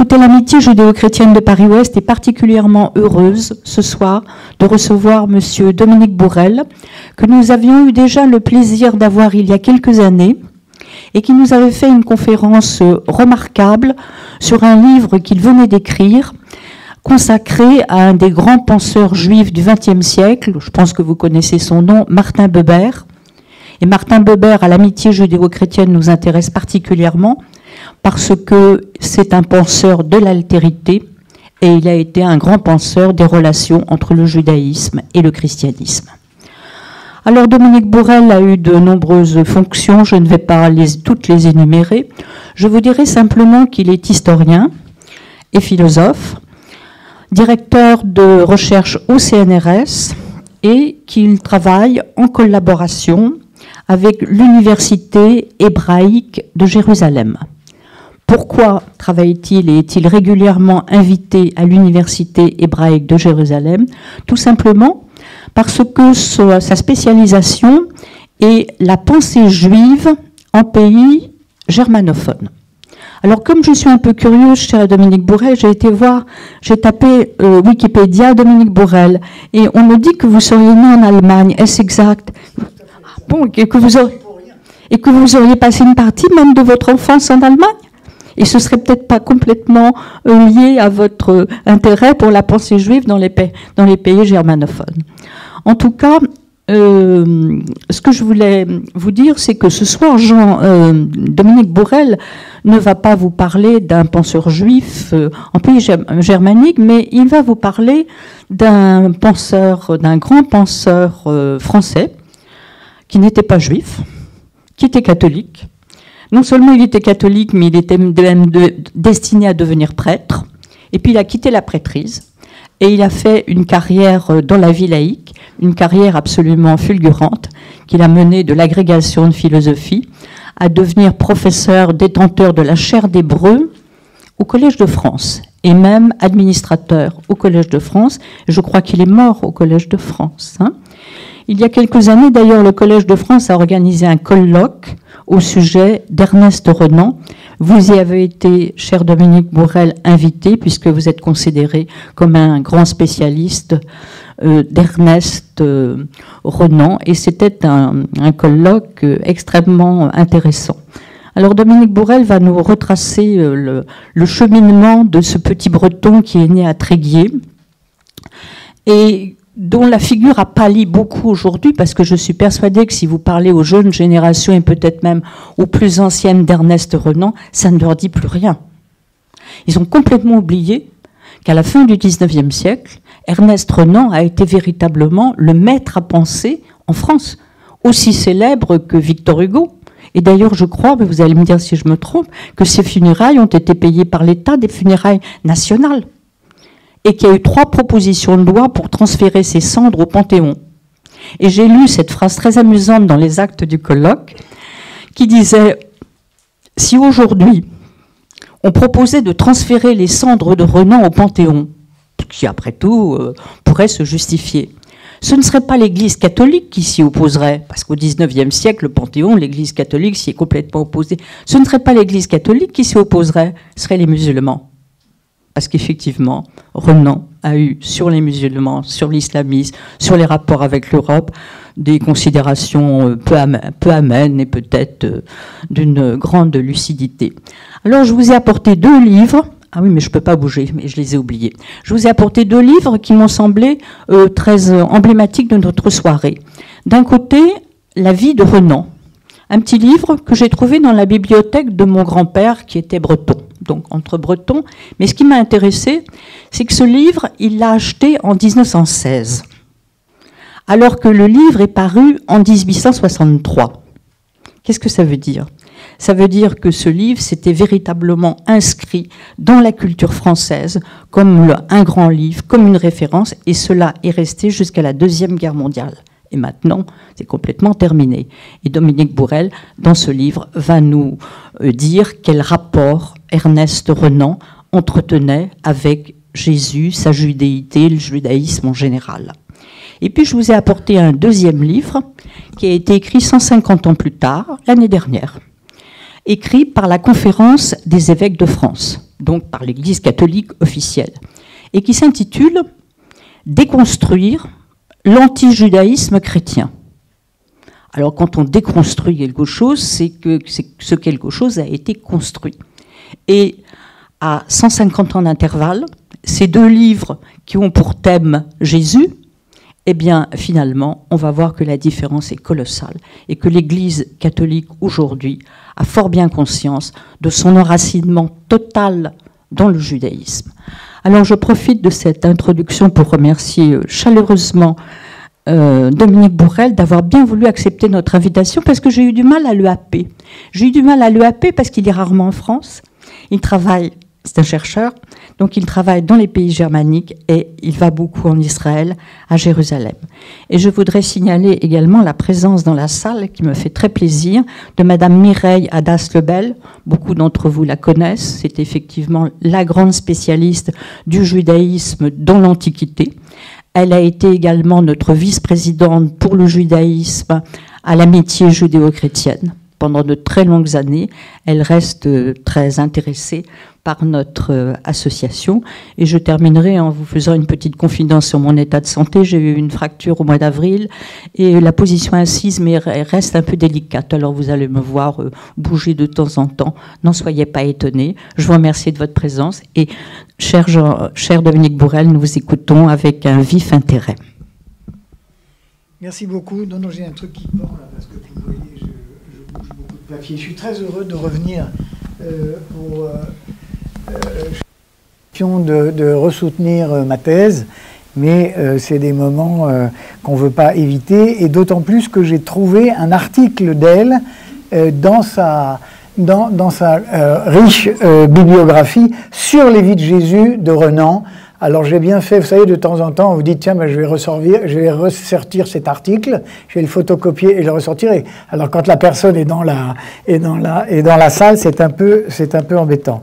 Écoutez, l'amitié judéo-chrétienne de Paris-Ouest est particulièrement heureuse ce soir de recevoir Monsieur Dominique Bourrel, que nous avions eu déjà le plaisir d'avoir il y a quelques années et qui nous avait fait une conférence remarquable sur un livre qu'il venait d'écrire, consacré à un des grands penseurs juifs du XXe siècle, je pense que vous connaissez son nom, Martin Buber. Et Martin Buber, à l'amitié judéo-chrétienne, nous intéresse particulièrement parce que c'est un penseur de l'altérité et il a été un grand penseur des relations entre le judaïsme et le christianisme. Alors Dominique Bourrel a eu de nombreuses fonctions, je ne vais pas toutes les énumérer. Je vous dirai simplement qu'il est historien et philosophe, directeur de recherche au CNRS et qu'il travaille en collaboration avec l'Université hébraïque de Jérusalem. Pourquoi travaille-t-il et est-il régulièrement invité à l'Université hébraïque de Jérusalem? Tout simplement parce que sa spécialisation est la pensée juive en pays germanophone. Alors comme je suis un peu curieuse, cher Dominique Bourrel, j'ai tapé Wikipédia Dominique Bourrel et on me dit que vous seriez né en Allemagne. Est-ce exact? Bon, et que vous auriez passé une partie même de votre enfance en Allemagne? Et ce serait peut-être pas complètement lié à votre intérêt pour la pensée juive dans les pays germanophones. En tout cas, ce que je voulais vous dire, c'est que ce soir, Dominique Bourrel ne va pas vous parler d'un penseur juif en pays germanique, mais il va vous parler d'un grand penseur français qui n'était pas juif, qui était catholique. Non seulement il était catholique, mais il était même destiné à devenir prêtre. Et puis il a quitté la prêtrise et il a fait une carrière dans la vie laïque, une carrière absolument fulgurante qu'il a menée de l'agrégation de philosophie à devenir professeur détenteur de la chaire d'hébreu au Collège de France et même administrateur au Collège de France. Je crois qu'il est mort au Collège de France. Il y a quelques années, d'ailleurs, le Collège de France a organisé un colloque au sujet d'Ernest Renan. Vous y avez été, cher Dominique Bourrel, invité, puisque vous êtes considéré comme un grand spécialiste d'Ernest Renan, et c'était un colloque extrêmement intéressant. Alors Dominique Bourrel va nous retracer le cheminement de ce petit breton qui est né à Tréguier, et dont la figure a pâli beaucoup aujourd'hui, parce que je suis persuadée que si vous parlez aux jeunes générations et peut-être même aux plus anciennes d'Ernest Renan, ça ne leur dit plus rien. Ils ont complètement oublié qu'à la fin du XIXe siècle, Ernest Renan a été véritablement le maître à penser en France, aussi célèbre que Victor Hugo. Et d'ailleurs, je crois, mais vous allez me dire si je me trompe, que ces funérailles ont été payées par l'État, des funérailles nationales, et qu'il y a eu 3 propositions de loi pour transférer ses cendres au Panthéon. Et j'ai lu cette phrase très amusante dans les actes du colloque, qui disait « Si aujourd'hui, on proposait de transférer les cendres de Renan au Panthéon, qui après tout pourrait se justifier, ce ne serait pas l'Église catholique qui s'y opposerait, parce qu'au XIXe siècle, le Panthéon, l'Église catholique s'y est complètement opposée. Ce ne serait pas l'Église catholique qui s'y opposerait, ce seraient les musulmans. Parce qu'effectivement, Renan a eu sur les musulmans, sur l'islamisme, sur les rapports avec l'Europe, des considérations peu amènes et peut-être d'une grande lucidité. Alors je vous ai apporté 2 livres. Ah oui, mais je ne peux pas bouger, mais je les ai oubliés. Je vous ai apporté 2 livres qui m'ont semblé très emblématiques de notre soirée. D'un côté, La vie de Renan, un petit livre que j'ai trouvé dans la bibliothèque de mon grand-père qui était breton, donc entre bretons. Mais ce qui m'a intéressé, c'est que ce livre, il l'a acheté en 1916, alors que le livre est paru en 1863. Qu'est-ce que ça veut dire ? Ça veut dire que ce livre s'était véritablement inscrit dans la culture française comme un grand livre, comme une référence, et cela est resté jusqu'à la Deuxième Guerre mondiale. Et maintenant, c'est complètement terminé. Et Dominique Bourrel, dans ce livre, va nous dire quel rapport Ernest Renan entretenait avec Jésus, sa judéité, le judaïsme en général. Et puis je vous ai apporté un deuxième livre qui a été écrit 150 ans plus tard, l'année dernière, écrit par la Conférence des évêques de France. donc par l'Église catholique officielle, et qui s'intitule « Déconstruire l'antijudaïsme chrétien ». Alors quand on déconstruit quelque chose, c'est que ce quelque chose a été construit. Et à 150 ans d'intervalle, ces deux livres qui ont pour thème Jésus, eh bien, finalement, on va voir que la différence est colossale et que l'Église catholique, aujourd'hui, a fort bien conscience de son enracinement total dans le judaïsme. Alors, je profite de cette introduction pour remercier chaleureusement Dominique Bourrel d'avoir bien voulu accepter notre invitation, parce que j'ai eu du mal à le happer. J'ai eu du mal à le happer parce qu'il est rarement en France. Il travaille, c'est un chercheur, donc il travaille dans les pays germaniques et il va beaucoup en Israël, à Jérusalem. Et je voudrais signaler également la présence dans la salle, qui me fait très plaisir, de Madame Mireille Hadas-Lebel. Beaucoup d'entre vous la connaissent. C'est effectivement la grande spécialiste du judaïsme dans l'Antiquité. Elle a été également notre vice-présidente pour le judaïsme à l'amitié judéo-chrétienne. Pendant de très longues années, elle reste très intéressée par notre association. Et je terminerai en vous faisant une petite confidence sur mon état de santé. J'ai eu une fracture au mois d'avril et la position assise mais reste un peu délicate. Alors vous allez me voir bouger de temps en temps. N'en soyez pas étonnés. Je vous remercie de votre présence. Et cher Dominique Bourrel, nous vous écoutons avec un vif intérêt. Merci beaucoup. Non, j'ai un truc qui pend là, parce que vous voyez, je bouge beaucoup de papier. Je suis très heureux de revenir pour de ressoutenir ma thèse, mais c'est des moments qu'on ne veut pas éviter, et d'autant plus que j'ai trouvé un article d'elle dans sa riche bibliographie sur les vies de Jésus de Renan. Alors j'ai bien fait, vous savez, de temps en temps, on vous dit, tiens, ben, je vais ressortir cet article, je vais le photocopier et le ressortir. Alors quand la personne est dans la salle, c'est un peu embêtant.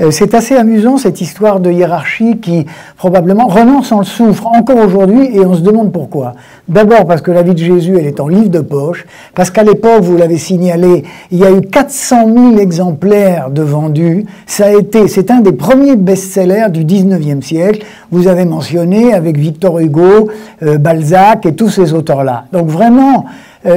C'est assez amusant, cette histoire de hiérarchie qui, probablement, Renan s'en souffre encore aujourd'hui, et on se demande pourquoi. D'abord parce que la vie de Jésus, elle est en livre de poche, parce qu'à l'époque, vous l'avez signalé, il y a eu 400 000 exemplaires de vendus. C'est un des premiers best-sellers du 19e siècle. Vous avez mentionné avec Victor Hugo, Balzac et tous ces auteurs-là. Donc vraiment,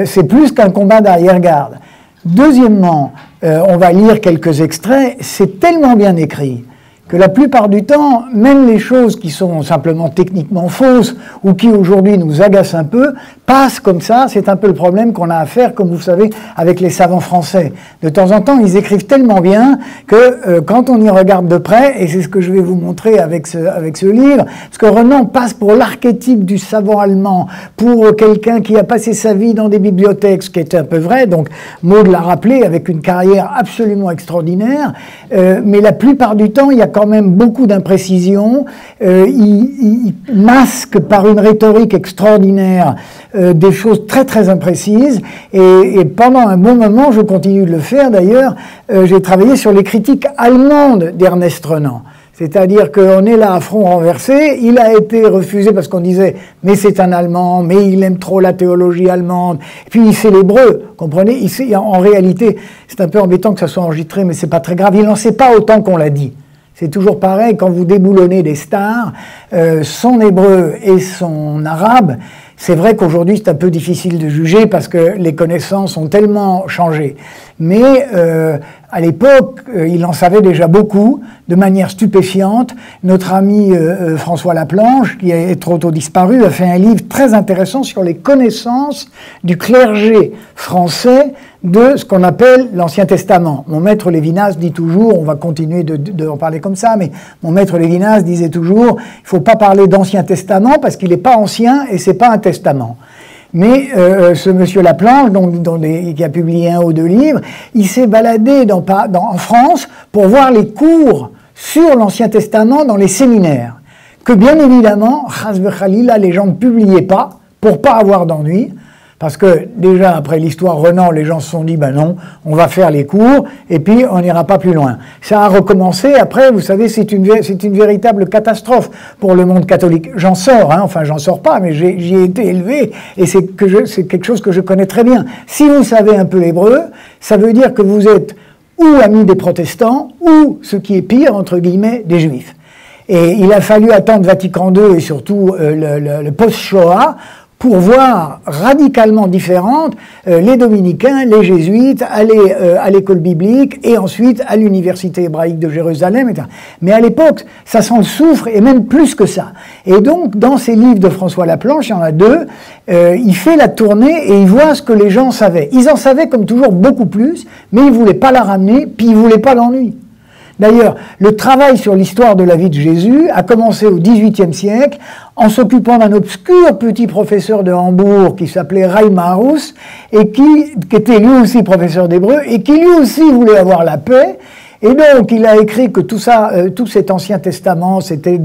c'est plus qu'un combat d'arrière-garde. Deuxièmement, on va lire quelques extraits, c'est tellement bien écrit que la plupart du temps, même les choses qui sont simplement techniquement fausses ou qui aujourd'hui nous agacent un peu, passent comme ça. C'est un peu le problème qu'on a à faire, comme vous savez, avec les savants français. De temps en temps, ils écrivent tellement bien que quand on y regarde de près, et c'est ce que je vais vous montrer avec ce livre, parce que Renan passe pour l'archétype du savant allemand, pour quelqu'un qui a passé sa vie dans des bibliothèques, ce qui est un peu vrai, donc Maud l'a rappelé, avec une carrière absolument extraordinaire, mais la plupart du temps, il y a quand même beaucoup d'imprécisions, il masque par une rhétorique extraordinaire des choses très très imprécises, et pendant un bon moment, je continue de le faire d'ailleurs, j'ai travaillé sur les critiques allemandes d'Ernest Renan. C'est-à-dire qu'on est là à front renversé, il a été refusé parce qu'on disait « mais c'est un Allemand, mais il aime trop la théologie allemande ». Et puis il sait l'hébreu, comprenez, en réalité, c'est un peu embêtant que ça soit enregistré, mais c'est pas très grave, il n'en sait pas autant qu'on l'a dit. C'est toujours pareil, quand vous déboulonnez des stars, son hébreu et son arabe, c'est vrai qu'aujourd'hui c'est un peu difficile de juger parce que les connaissances ont tellement changé. Mais à l'époque, il en savait déjà beaucoup, de manière stupéfiante. Notre ami François Laplanche, qui est trop tôt disparu, a fait un livre très intéressant sur les connaissances du clergé français de ce qu'on appelle l'Ancien Testament. Mon maître Lévinas dit toujours, on va continuer de en parler comme ça, mais mon maître Lévinas disait toujours, il ne faut pas parler d'Ancien Testament parce qu'il n'est pas ancien et c'est pas un testament. Mais ce monsieur Laplanche, qui a publié un ou deux livres, il s'est baladé en France pour voir les cours sur l'Ancien Testament dans les séminaires, que bien évidemment, les gens ne publiaient pas pour pas avoir d'ennui. Parce que déjà, après l'histoire Renan, les gens se sont dit, ben non, on va faire les cours, et puis on n'ira pas plus loin. Ça a recommencé, après, vous savez, c'est une véritable catastrophe pour le monde catholique. J'en sors, enfin j'en sors pas, mais j'y ai été élevé, et c'est quelque chose que je connais très bien. Si vous savez un peu l'hébreu, ça veut dire que vous êtes ou amis des protestants, ou, ce qui est pire, entre guillemets, des juifs. Et il a fallu attendre Vatican II et surtout le post-Shoah pour voir radicalement différentes les dominicains, les jésuites, aller à l'école biblique et ensuite à l'université hébraïque de Jérusalem, etc. Mais à l'époque, ça s'en souffre et même plus que ça. Et donc, dans ces livres de François Laplanche, il y en a deux, il fait la tournée et il voit ce que les gens savaient. Ils en savaient comme toujours beaucoup plus, mais ils ne voulaient pas la ramener, puis ils ne voulaient pas l'ennui. D'ailleurs, le travail sur l'histoire de la vie de Jésus a commencé au XVIIIe siècle en s'occupant d'un obscur petit professeur de Hambourg qui s'appelait Reimarus et qui était lui aussi professeur d'hébreu et qui lui aussi voulait avoir la paix. Et donc, il a écrit que tout ça, tout cet Ancien Testament, c'était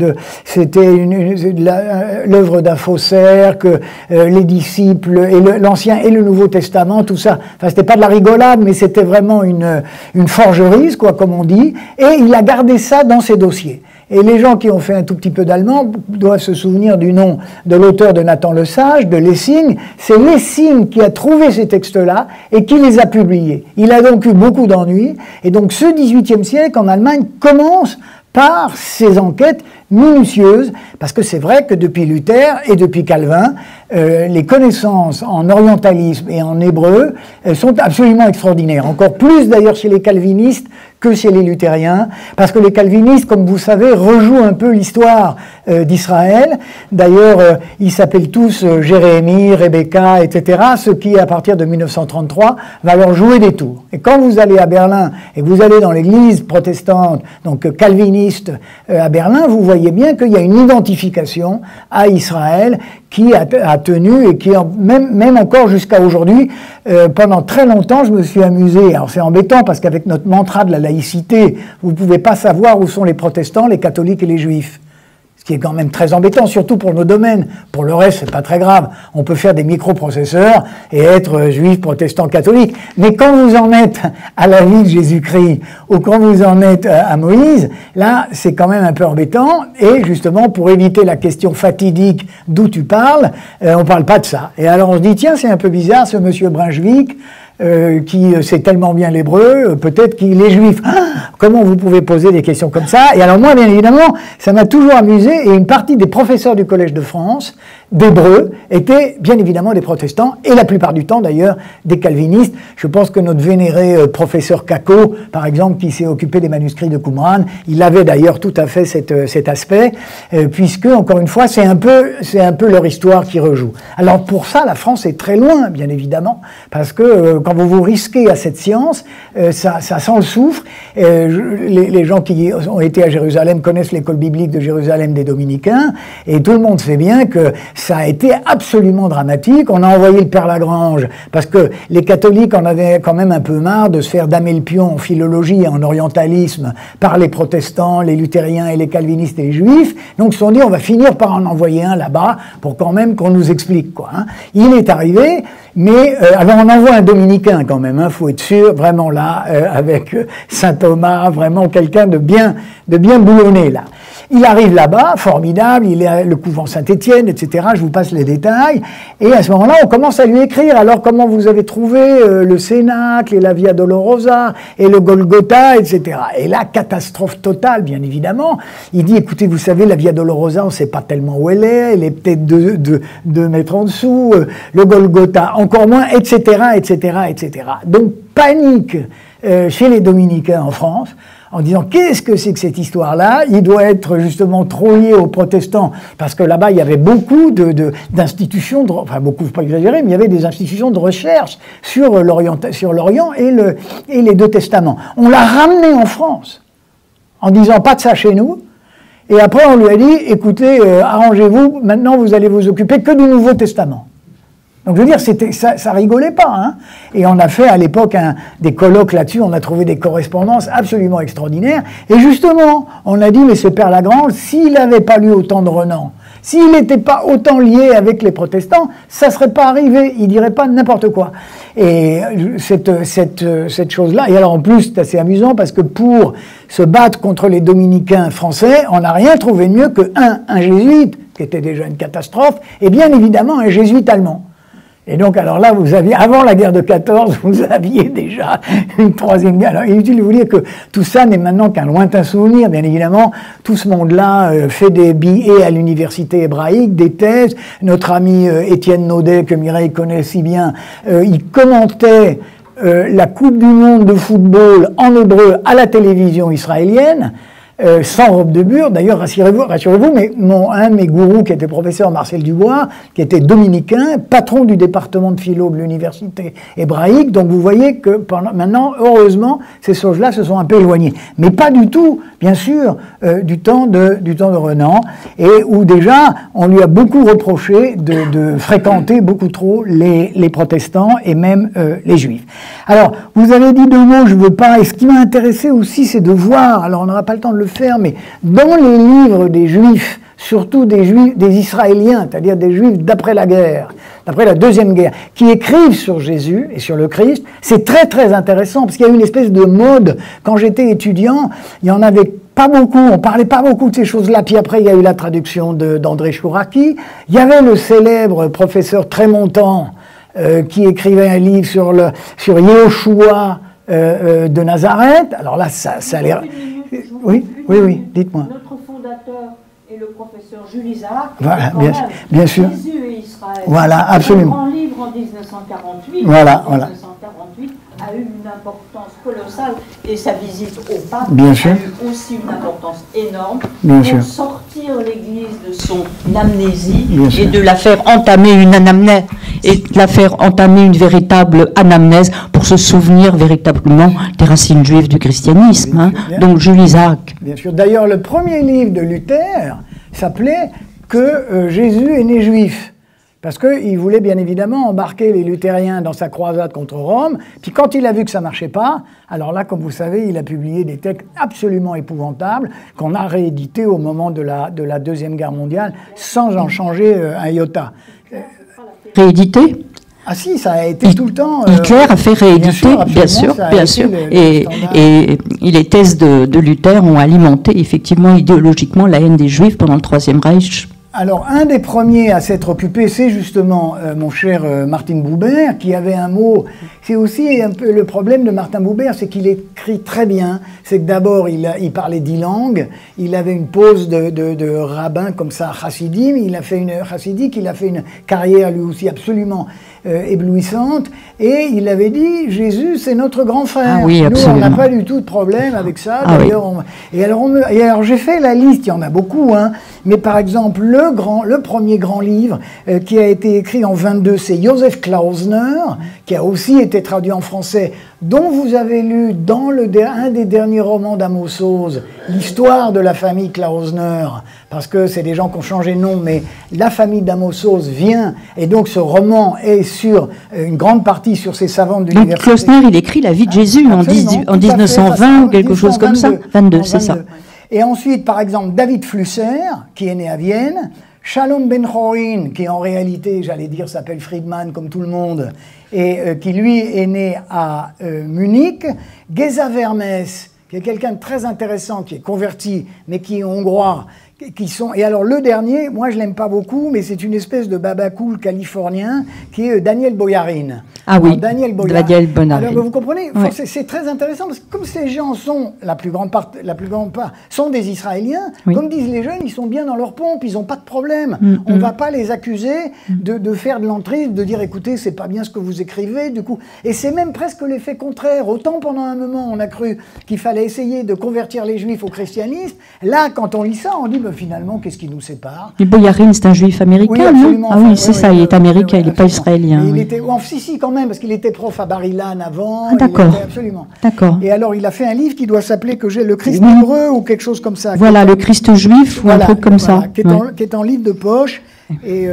l'œuvre d'un faussaire, que les disciples, et l'Ancien et le Nouveau Testament, tout ça, enfin, c'était pas de la rigolade, mais c'était vraiment une forgerie, quoi, comme on dit, et il a gardé ça dans ses dossiers. Et les gens qui ont fait un tout petit peu d'allemand doivent se souvenir du nom de l'auteur de Nathan le Sage, de Lessing. C'est Lessing qui a trouvé ces textes-là et qui les a publiés. Il a donc eu beaucoup d'ennuis. Et donc ce XVIIIe siècle en Allemagne commence par ces enquêtes minutieuses, parce que c'est vrai que depuis Luther et depuis Calvin, les connaissances en orientalisme et en hébreu sont absolument extraordinaires. Encore plus d'ailleurs chez les calvinistes que chez les luthériens, parce que les calvinistes, comme vous savez, rejouent un peu l'histoire d'Israël. D'ailleurs, ils s'appellent tous Jérémie, Rebecca, etc., ce qui, à partir de 1933, va leur jouer des tours. Et quand vous allez à Berlin et que vous allez dans l'église protestante, donc calviniste à Berlin, vous voyez bien qu'il y a une identification à Israël qui a tenu et qui, même encore jusqu'à aujourd'hui, pendant très longtemps, je me suis amusé. Alors c'est embêtant parce qu'avec notre mantra de la laïcité, vous ne pouvez pas savoir où sont les protestants, les catholiques et les juifs. Ce qui est quand même très embêtant, surtout pour nos domaines. Pour le reste, c'est pas très grave. On peut faire des microprocesseurs et être juif, protestant, catholique. Mais quand vous en êtes à la vie de Jésus-Christ ou quand vous en êtes à Moïse, là, c'est quand même un peu embêtant. Et justement, pour éviter la question fatidique d'où tu parles, on parle pas de ça. Et alors on se dit, tiens, c'est un peu bizarre, ce monsieur Brunswick, qui sait tellement bien l'hébreu, peut-être qu'il est juif. Ah, comment vous pouvez poser des questions comme ça? Et alors moi, bien évidemment, ça m'a toujours amusé, et une partie des professeurs du Collège de France, d'hébreu, étaient bien évidemment des protestants, et la plupart du temps d'ailleurs des calvinistes. Je pense que notre vénéré professeur Kako, par exemple, qui s'est occupé des manuscrits de Qumran, il avait d'ailleurs tout à fait cet aspect, puisque, encore une fois, c'est un peu leur histoire qui rejoue. Alors pour ça, la France est très loin, bien évidemment, parce que quand vous vous risquez à cette science, ça sent le soufre. Les gens qui ont été à Jérusalem connaissent l'école biblique de Jérusalem des Dominicains, et tout le monde sait bien que ça a été absolument dramatique. On a envoyé le père Lagrange, parce que les catholiques en avaient quand même un peu marre de se faire damer le pion en philologie et en orientalisme par les protestants, les luthériens et les calvinistes et les juifs. Donc ils se sont dit, on va finir par en envoyer un là-bas, pour quand même qu'on nous explique, quoi. Hein. Il est arrivé, mais alors on envoie un dominicain quand même, faut être sûr, vraiment là, avec saint Thomas, vraiment quelqu'un de bien boulonné là. Il arrive là-bas, formidable, il est à le couvent Saint-Étienne, etc. Je vous passe les détails. Et à ce moment-là, on commence à lui écrire. Alors, comment vous avez trouvé le Cénacle et la Via Dolorosa et le Golgotha, etc. Et là, catastrophe totale, bien évidemment. Il dit, écoutez, vous savez, la Via Dolorosa, on ne sait pas tellement où elle est peut-être 2 mètres en dessous, le Golgotha encore moins, etc., etc., etc. Donc, panique chez les dominicains en France, en disant qu'est-ce que c'est que cette histoire-là? Il doit être justement trop lié aux protestants, parce que là-bas il y avait beaucoup d'institutions, enfin beaucoup, faut pas exagérer, mais il y avait des institutions de recherche sur l'Orient et les 2 testaments. On l'a ramené en France, en disant pas de ça chez nous, et après on lui a dit, écoutez, arrangez-vous, maintenant vous allez vous occuper que du Nouveau Testament. Donc je veux dire, ça rigolait pas, hein. Et on a fait à l'époque des colloques là-dessus, on a trouvé des correspondances absolument extraordinaires. Et justement, on a dit, mais ce père Lagrange, s'il n'avait pas lu autant de Renan, s'il n'était pas autant lié avec les protestants, ça serait pas arrivé, il dirait pas n'importe quoi. Et cette chose-là, et alors en plus, c'est assez amusant parce que pour se battre contre les dominicains français, on n'a rien trouvé de mieux que un jésuite, qui était déjà une catastrophe, et bien évidemment un jésuite allemand. Et donc, alors là, vous aviez, avant la guerre de 14, vous aviez déjà une troisième guerre. Alors, inutile de vous dire que tout ça n'est maintenant qu'un lointain souvenir, bien évidemment. Tout ce monde-là fait des billets à l'université hébraïque, des thèses. Notre ami Étienne Naudet, que Mireille connaît si bien, il commentait la Coupe du Monde de football en hébreu à la télévision israélienne. Sans robe de bure, d'ailleurs, rassurez-vous, mais un de mes gourous qui était professeur, Marcel Dubois, qui était dominicain, patron du département de philo de l'université hébraïque, donc vous voyez que maintenant, heureusement, ces choses-là se sont un peu éloignées. Mais pas du tout, bien sûr, du temps de Renan, et où déjà, on lui a beaucoup reproché de fréquenter beaucoup trop les protestants et même les juifs. Alors, vous avez dit 2 mots, je ne veux pas, et ce qui m'a intéressé aussi, c'est de voir, alors on n'aura pas le temps de le faire, mais dans les livres des Juifs, surtout des Israéliens, c'est-à-dire des Juifs d'après la guerre, d'après la Deuxième Guerre, qui écrivent sur Jésus et sur le Christ, c'est très très intéressant, parce qu'il y a une espèce de mode. Quand j'étais étudiant, il y en avait pas beaucoup, on parlait pas beaucoup de ces choses-là, puis après il y a eu la traduction d'André Chouraki, il y avait le célèbre professeur Trémontant, qui écrivait un livre sur Yehoshua de Nazareth. Alors là, ça a l'air... Oui, dites-moi. Notre fondateur est le professeur Jules Isaac. Voilà, bien sûr. Jésus et Israël. Voilà, absolument. Un grand livre en 1948. Voilà. 1948 a eu une importance colossale et sa visite au pape bien sûr. A eu aussi une importance énorme bien pour sûr. sortir l'Église de son amnésie et de la faire entamer une anamnèse et de la faire entamer une véritable anamnèse pour se souvenir véritablement des racines juives du christianisme. Hein. Donc Jules Isaac. Bien sûr. D'ailleurs, le premier livre de Luther s'appelait que Jésus est né juif. Parce qu'il voulait bien évidemment embarquer les luthériens dans sa croisade contre Rome. Puis quand il a vu que ça ne marchait pas, alors là, comme vous savez, il a publié des textes absolument épouvantables qu'on a réédités au moment de la Deuxième Guerre mondiale sans en changer un iota. Réédité ? Ah si, ça a été tout le temps... Hitler a fait rééditer, bien sûr. Et les thèses de Luther ont alimenté effectivement idéologiquement la haine des Juifs pendant le Troisième Reich. Alors, un des premiers à s'être occupé, c'est justement mon cher Martin Buber, qui avait un mot... C'est aussi un peu le problème de Martin Buber, c'est qu'il écrit très bien. C'est que d'abord, il parlait 10 langues, il avait une pose de rabbin comme ça, chassidim, il a fait une carrière lui aussi absolument éblouissante, et il avait dit, Jésus, c'est notre grand frère. Ah oui, absolument. Nous, on n'a pas du tout de problème avec ça. Ah d'ailleurs, oui. Et alors j'ai fait la liste, il y en a beaucoup, hein, mais par exemple, le premier grand livre qui a été écrit en 22, c'est Joseph Klausner, qui a aussi été traduit en français, dont vous avez lu dans un des derniers romans d'Amos Oz, l'histoire de la famille Klausner, parce que c'est des gens qui ont changé de nom, mais la famille d'Amos Oz vient, et donc ce roman est sur une grande partie sur ces savants de l'université. Donc Klausner, il écrit la vie de Jésus en 1920 ou quelque chose comme ça. 22, c'est ça. Et ensuite, par exemple, David Flusser, qui est né à Vienne, Shalom Ben-Chorin, qui en réalité, j'allais dire, s'appelle Friedman comme tout le monde, et qui lui est né à Munich, Geza Vermes, qui est quelqu'un de très intéressant, qui est converti, mais qui est hongrois, et alors le dernier, moi je l'aime pas beaucoup, mais c'est une espèce de babacool californien qui est Daniel Boyarin. Ah oui, Daniel Boyarin. Alors vous comprenez, ouais. C'est très intéressant parce que comme ces gens sont, la plus grande part sont des Israéliens, oui. Comme disent les jeunes, ils sont bien dans leur pompe, ils n'ont pas de problème. On ne va pas les accuser de faire de l'entrisme, de dire écoutez, c'est pas bien ce que vous écrivez, du coup. Et c'est même presque l'effet contraire. Autant pendant un moment on a cru qu'il fallait essayer de convertir les juifs au christianisme, là quand on lit ça, on dit finalement, qu'est-ce qui nous sépare? Et Boyarin, c'est un juif américain, oui, non? Ah oui, c'est ça, il est américain, il n'est pas israélien. Il était, si, quand même, parce qu'il était prof à Bar-Ilan avant. Ah, d'accord. Absolument. D'accord. Et alors, il a fait un livre qui doit s'appeler que j'ai le Christ hébreu ou quelque chose comme ça. Voilà, le Christ juif ou un truc comme ça. Qui est en livre de poche. Et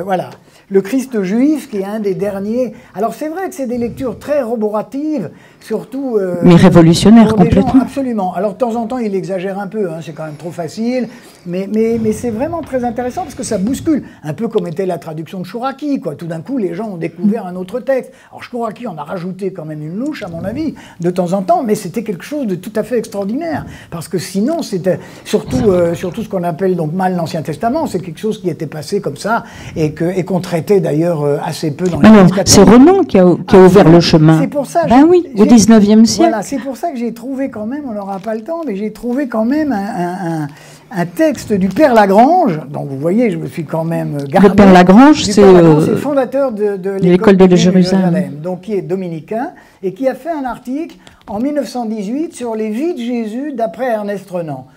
voilà. Le Christ juif, qui est un des derniers. Alors, c'est vrai que c'est des lectures très roboratives. surtout... mais révolutionnaire, pour des gens, complètement. absolument. Alors, de temps en temps, il exagère un peu, hein, c'est quand même trop facile, mais c'est vraiment très intéressant parce que ça bouscule, un peu comme était la traduction de Chouraki, quoi. Tout d'un coup, les gens ont découvert un autre texte. Alors, Chouraki en a rajouté quand même une louche, à mon avis, de temps en temps, mais c'était quelque chose de tout à fait extraordinaire, parce que sinon, c'était surtout ce qu'on appelle donc mal l'Ancien Testament, c'est quelque chose qui était passé comme ça, et qu'on traitait d'ailleurs assez peu dans l'Église catholique. C'est Renan qui a ouvert le chemin. C'est pour ça. Ben oui, au 19e siècle. Voilà, c'est pour ça que j'ai trouvé quand même, on n'aura pas le temps, mais j'ai trouvé quand même un texte du Père Lagrange. Donc vous voyez, je me suis quand même gardé. Le Père Lagrange, c'est le fondateur de l'école de Jérusalem, donc qui est dominicain et qui a fait un article en 1918 sur les vies de Jésus d'après Ernest Renan.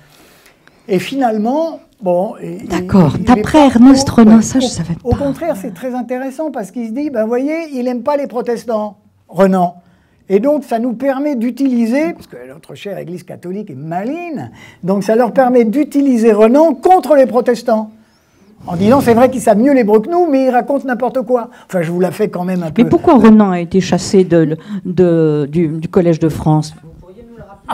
Et finalement, bon... D'accord, d'après Ernest Renan, ça je savais pas. Au contraire, c'est très intéressant parce qu'il se dit, ben voyez, il n'aime pas les protestants, Renan. Et donc, ça nous permet d'utiliser, parce que notre chère Église catholique est maligne, donc ça leur permet d'utiliser Renan contre les protestants. En disant, c'est vrai qu'ils savent mieux l'hébreu que nous, mais ils racontent n'importe quoi. Enfin, je vous la fais quand même un peu... Mais pourquoi Renan a été chassé du Collège de France ?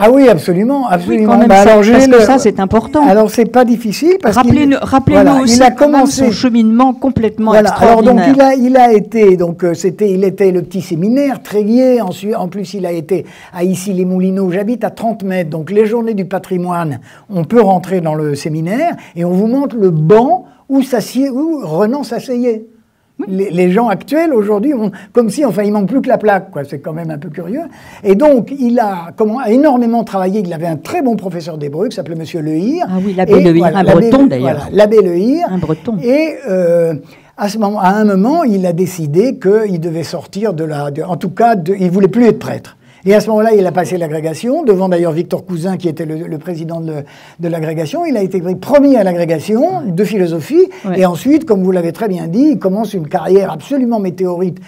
Ah oui, absolument, absolument. Oui, quand même, parce que ça, c'est important. Alors, c'est pas difficile parce Rappelez-nous voilà, aussi il a commencé son cheminement complètement extraordinaire. Alors donc, il a été, donc il était le petit séminaire Tréguier. Ensuite, en plus, il a été à Issy-les-Moulineaux. J'habite à 30 mètres, donc les journées du patrimoine, on peut rentrer dans le séminaire et on vous montre le banc où Renan s'asseyait. Oui. Les gens actuels, aujourd'hui, comme si, enfin, il manque plus que la plaque, quoi. C'est quand même un peu curieux. Et donc, il a énormément travaillé. Il avait un très bon professeur d'hébreu qui s'appelait Monsieur Lehir. Ah oui, l'abbé Lehir, voilà, un breton d'ailleurs. Voilà, l'abbé Lehir. Un breton. Et à un moment, il a décidé qu'il devait sortir en tout cas, il voulait plus être prêtre. Et à ce moment-là, il a passé l'agrégation, devant d'ailleurs Victor Cousin, qui était le président de l'agrégation. Il a été pris premier à l'agrégation de philosophie. Ouais. Et ensuite, comme vous l'avez très bien dit, il commence une carrière absolument météorique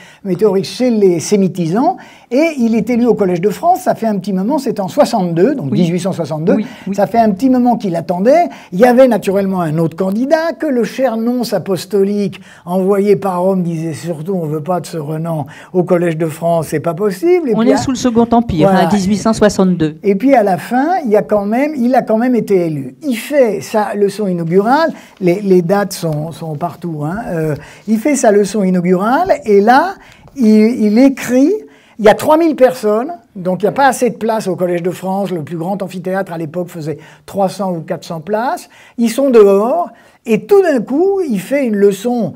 chez les sémitisants. Et il est élu au Collège de France. Ça fait un petit moment, c'est en 62, donc oui. 1862. Oui, oui. Ça fait un petit moment qu'il attendait. Il y avait naturellement un autre candidat que le cher nonce apostolique envoyé par Rome disait surtout on veut pas de ce Renan au Collège de France, c'est pas possible. Et on est sous le Second Empire, voilà. 1862. Et puis à la fin, il a quand même été élu. Il fait sa leçon inaugurale, les dates sont partout, hein. Il fait sa leçon inaugurale et là, il écrit, il y a 3000 personnes, donc il n'y a pas assez de place au Collège de France, le plus grand amphithéâtre à l'époque faisait 300 ou 400 places, ils sont dehors et tout d'un coup, il fait une leçon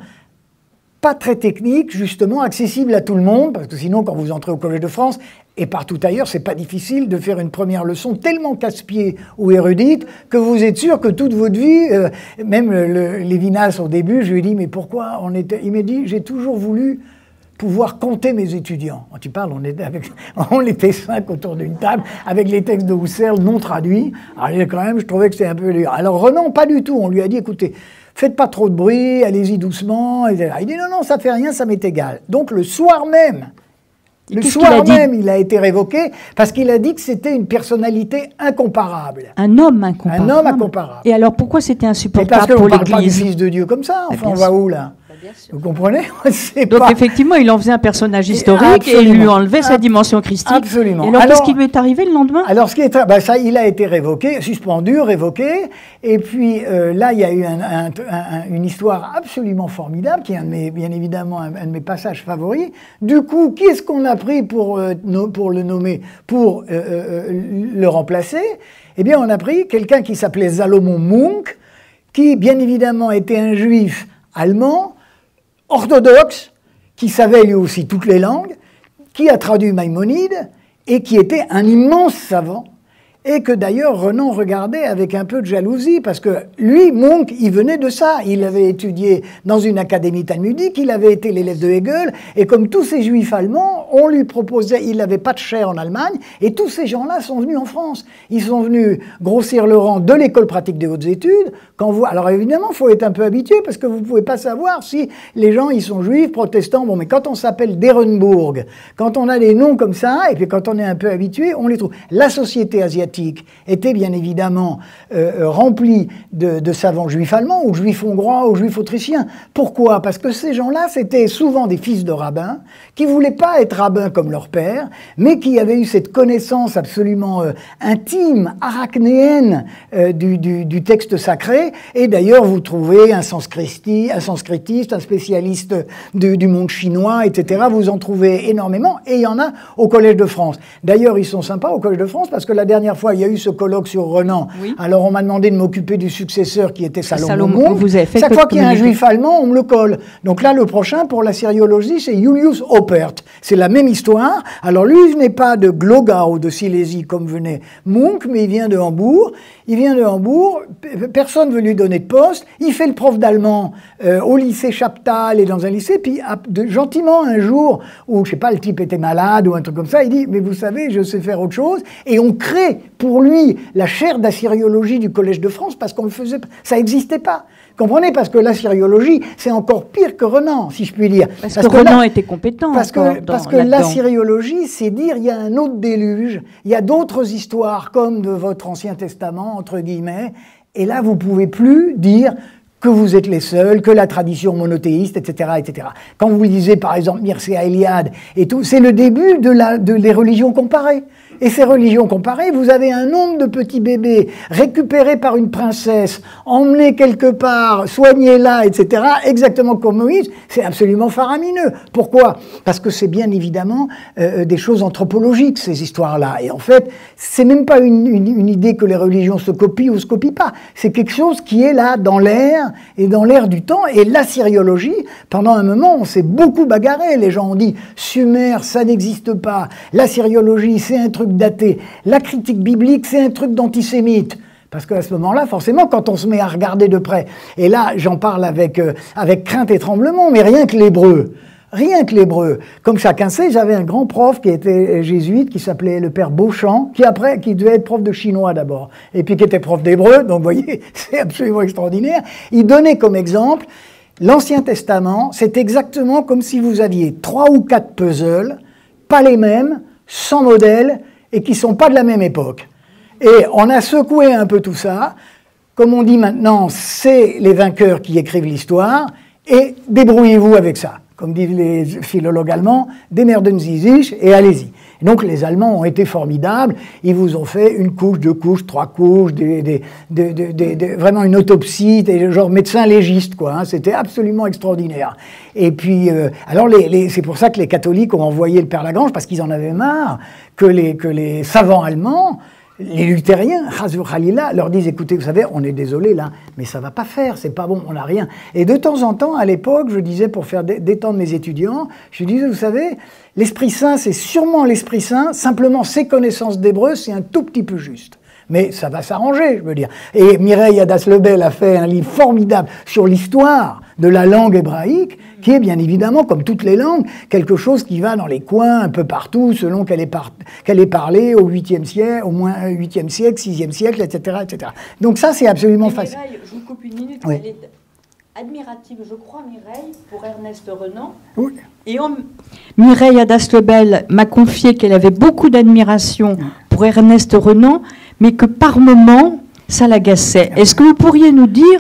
pas très technique, justement accessible à tout le monde, parce que sinon, quand vous entrez au Collège de France, et partout ailleurs, c'est pas difficile de faire une première leçon tellement casse-pied ou érudite que vous êtes sûr que toute votre vie, même Lévinas au début, je lui ai dit, mais pourquoi il m'a dit, j'ai toujours voulu pouvoir compter mes étudiants. Quand tu parles, on était 5 autour d'une table, avec les textes de Husserl non traduits. Alors quand même, je trouvais que c'était un peu dur. Alors Renan, pas du tout. On lui a dit, écoutez, faites pas trop de bruit, allez-y doucement. Il dit, non, ça fait rien, ça m'est égal. Donc le soir même, il a été révoqué parce qu'il a dit que c'était une personnalité incomparable. Un homme incomparable. Un homme incomparable. Et alors pourquoi c'était insupportable parce pour l'Église ? Parce qu'on ne parle pas du l'Église ? Fils de Dieu comme ça. Enfin, on va où là ? Vous comprenez ? Donc effectivement, il en faisait un personnage historique et il lui enlevait sa dimension christique. Absolument. Et alors qu'est-ce qui lui est arrivé le lendemain ? Alors ça, il a été révoqué, suspendu, révoqué. Et puis là, il y a eu une histoire absolument formidable, qui est bien évidemment un de mes passages favoris. Du coup, qui est-ce qu'on a pris pour le nommer, pour le remplacer ? Eh bien, on a pris quelqu'un qui s'appelait Salomon Munk, qui bien évidemment était un juif allemand, orthodoxe, qui savait lui aussi toutes les langues, qui a traduit Maïmonide et qui était un immense savant, et que d'ailleurs Renan regardait avec un peu de jalousie, parce que lui, Munk, il venait de ça. Il avait étudié dans une académie talmudique, il avait été l'élève de Hegel, et comme tous ces juifs allemands, on lui proposait, il n'avait pas de chaire en Allemagne, et tous ces gens-là sont venus en France. Ils sont venus grossir le rang de l'école pratique des hautes études. Alors évidemment, il faut être un peu habitué, parce que vous ne pouvez pas savoir si les gens, ils sont juifs, protestants, bon, mais quand on s'appelle d'Ehrenburg, quand on a des noms comme ça, et puis quand on est un peu habitué, on les trouve. La société asiatique asiatiques étaient bien évidemment remplis de savants juifs allemands, ou juifs hongrois, ou juifs autrichiens. Pourquoi? Parce que ces gens-là, c'était souvent des fils de rabbins, qui voulaient pas être rabbins comme leur père, mais qui avaient eu cette connaissance absolument intime, arachnéenne du texte sacré. Et d'ailleurs, vous trouvez un sanskritiste, un spécialiste du monde chinois, etc. Vous en trouvez énormément, et il y en a au Collège de France. D'ailleurs, ils sont sympas au Collège de France, parce que la dernière fois, il y a eu ce colloque sur Renan. Oui. Alors, on m'a demandé de m'occuper du successeur qui était Salomon. Vous avez fait chaque fois qu'il y a un juif allemand, on me le colle. Donc là, le prochain, pour la syriologie, c'est Julius Oppert. C'est la même histoire. Alors lui, il n'est pas de Glogau, de Silésie, comme venait Munk, mais il vient de Hambourg. Personne ne veut lui donner de poste. Il fait le prof d'allemand au lycée Chaptal et dans un lycée. Puis gentiment, un jour, où, je sais pas, le type était malade ou un truc comme ça, il dit, mais vous savez, je sais faire autre chose. Et on crée pour lui la chaire d'assyriologie du Collège de France parce qu'on le faisait, ça n'existait pas. Comprenez? Parce que l'assyriologie, c'est encore pire que Renan, si je puis dire. Parce que Renan était compétent. Parce que l'assyriologie, c'est dire, il y a un autre déluge, il y a d'autres histoires, comme de votre Ancien Testament, entre guillemets, et là, vous pouvez plus dire que vous êtes les seuls, que la tradition monothéiste, etc., etc. Quand vous lisez, par exemple, Mircea Eliade et tout, c'est le début des religions comparées. Et ces religions comparées, vous avez un nombre de petits bébés récupérés par une princesse, emmenés quelque part, soignés là, etc., exactement comme Moïse, c'est absolument faramineux. Pourquoi? Parce que c'est bien évidemment des choses anthropologiques, ces histoires-là. Et en fait, c'est même pas une idée que les religions se copient ou se copient pas. C'est quelque chose qui est là, dans l'air, et dans l'air du temps. Et l'assyriologie, pendant un moment, on s'est beaucoup bagarré. Les gens ont dit, Sumer, ça n'existe pas. L'assyriologie, c'est un truc daté. La critique biblique, c'est un truc d'antisémite. Parce qu'à ce moment-là, forcément, quand on se met à regarder de près, et là, j'en parle avec crainte et tremblement, mais rien que l'hébreu. Rien que l'hébreu. Comme chacun sait, j'avais un grand prof qui était jésuite, qui s'appelait le père Beauchamp, qui devait être prof de chinois d'abord, et puis qui était prof d'hébreu, donc vous voyez, c'est absolument extraordinaire. Il donnait comme exemple, l'Ancien Testament, c'est exactement comme si vous aviez 3 ou 4 puzzles, pas les mêmes, sans modèle, et qui ne sont pas de la même époque. Et on a secoué un peu tout ça. Comme on dit maintenant, c'est les vainqueurs qui écrivent l'histoire, et débrouillez-vous avec ça. Comme disent les philologues allemands, démerden Sie sich et allez-y. Et donc les Allemands ont été formidables, ils vous ont fait 1 couche, 2 couches, 3 couches, vraiment une autopsie, genre médecin légiste, quoi. Hein, c'était absolument extraordinaire. Et puis, alors c'est pour ça que les catholiques ont envoyé le père Lagrange, parce qu'ils en avaient marre que les savants allemands, les luthériens, Khalila, leur disent, écoutez, vous savez, on est désolé là, mais ça va pas faire, c'est pas bon, on n'a rien. Et de temps en temps, à l'époque, je disais, pour faire détendre mes étudiants, je disais, vous savez, l'Esprit Saint, c'est sûrement l'Esprit Saint, simplement ses connaissances d'hébreu, c'est un tout petit peu juste. Mais ça va s'arranger, je veux dire. Et Mireille Hadas-Lebel a fait un livre formidable sur l'histoire de la langue hébraïque, qui est bien évidemment, comme toutes les langues, quelque chose qui va dans les coins un peu partout, selon qu'elle est parlée au 8e siècle, au moins 8e siècle, 6e siècle, etc., etc. Donc ça, c'est absolument facile. Mireille, je vous coupe une minute, oui. Elle est admirative, je crois, Mireille, pour Ernest Renan. Oui. Et Mireille Hadas-Lebel m'a confié qu'elle avait beaucoup d'admiration pour Ernest Renan, mais que par moments, ça l'agaçait. Est-ce que vous pourriez nous dire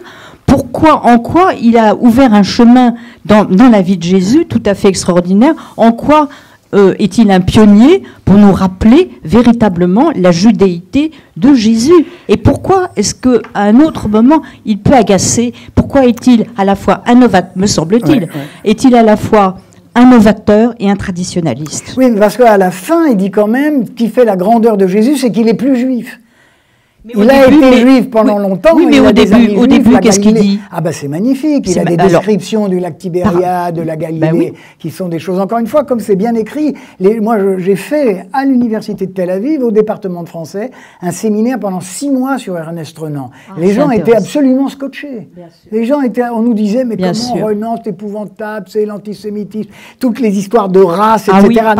en quoi il a ouvert un chemin dans la vie de Jésus tout à fait extraordinaire? En quoi est-il un pionnier pour nous rappeler véritablement la judéité de Jésus? Et pourquoi est-ce qu'à un autre moment, il peut agacer? Pourquoi est-il à la fois un novateur, me semble-t-il, est-il à la fois un novateur et un traditionnaliste? Oui, parce qu'à la fin, il dit quand même qu'il fait la grandeur de Jésus, c'est qu'il est plus juif. Il a été juif pendant longtemps. Oui, mais au début, qu'est-ce qu'il dit? Ah ben c'est magnifique. Il a des descriptions du lac Tibériade, de la Galilée, qui sont des choses, encore une fois, comme c'est bien écrit. Moi, j'ai fait à l'université de Tel Aviv, au département de français, un séminaire pendant 6 mois sur Ernest Renan. Les gens étaient absolument scotchés. Les gens on nous disait, mais comment Renan, c'est épouvantable, c'est l'antisémitisme, toutes les histoires de race, etc.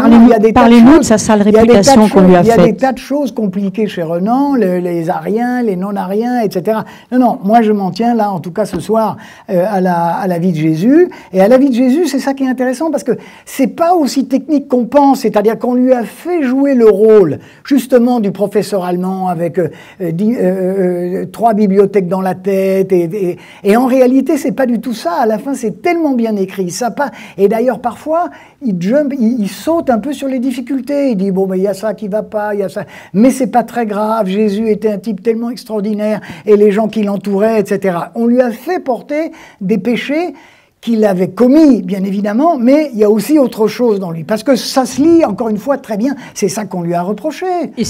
Parlez-nous de sa sale réputation qu'on lui a faite. Il y a des tas de choses compliquées chez Renan, les ariens, les non-ariens, etc. Non, non, moi je m'en tiens là, en tout cas ce soir, à la vie de Jésus. Et à la vie de Jésus, c'est ça qui est intéressant, parce que c'est pas aussi technique qu'on pense, c'est-à-dire qu'on lui a fait jouer le rôle, justement, du professeur allemand avec 3 bibliothèques dans la tête, et en réalité, c'est pas du tout ça. À la fin, c'est tellement bien écrit, ça pas. Et d'ailleurs, parfois, il saute un peu sur les difficultés. Il dit bon, ben il y a ça qui va pas, il y a ça, mais c'est pas très grave. Jésus était un type tellement extraordinaire, et les gens qui l'entouraient, etc. On lui a fait porter des péchés qu'il avait commis, bien évidemment, mais il y a aussi autre chose dans lui. Parce que ça se lit, encore une fois, très bien. C'est ça qu'on lui a reproché. Et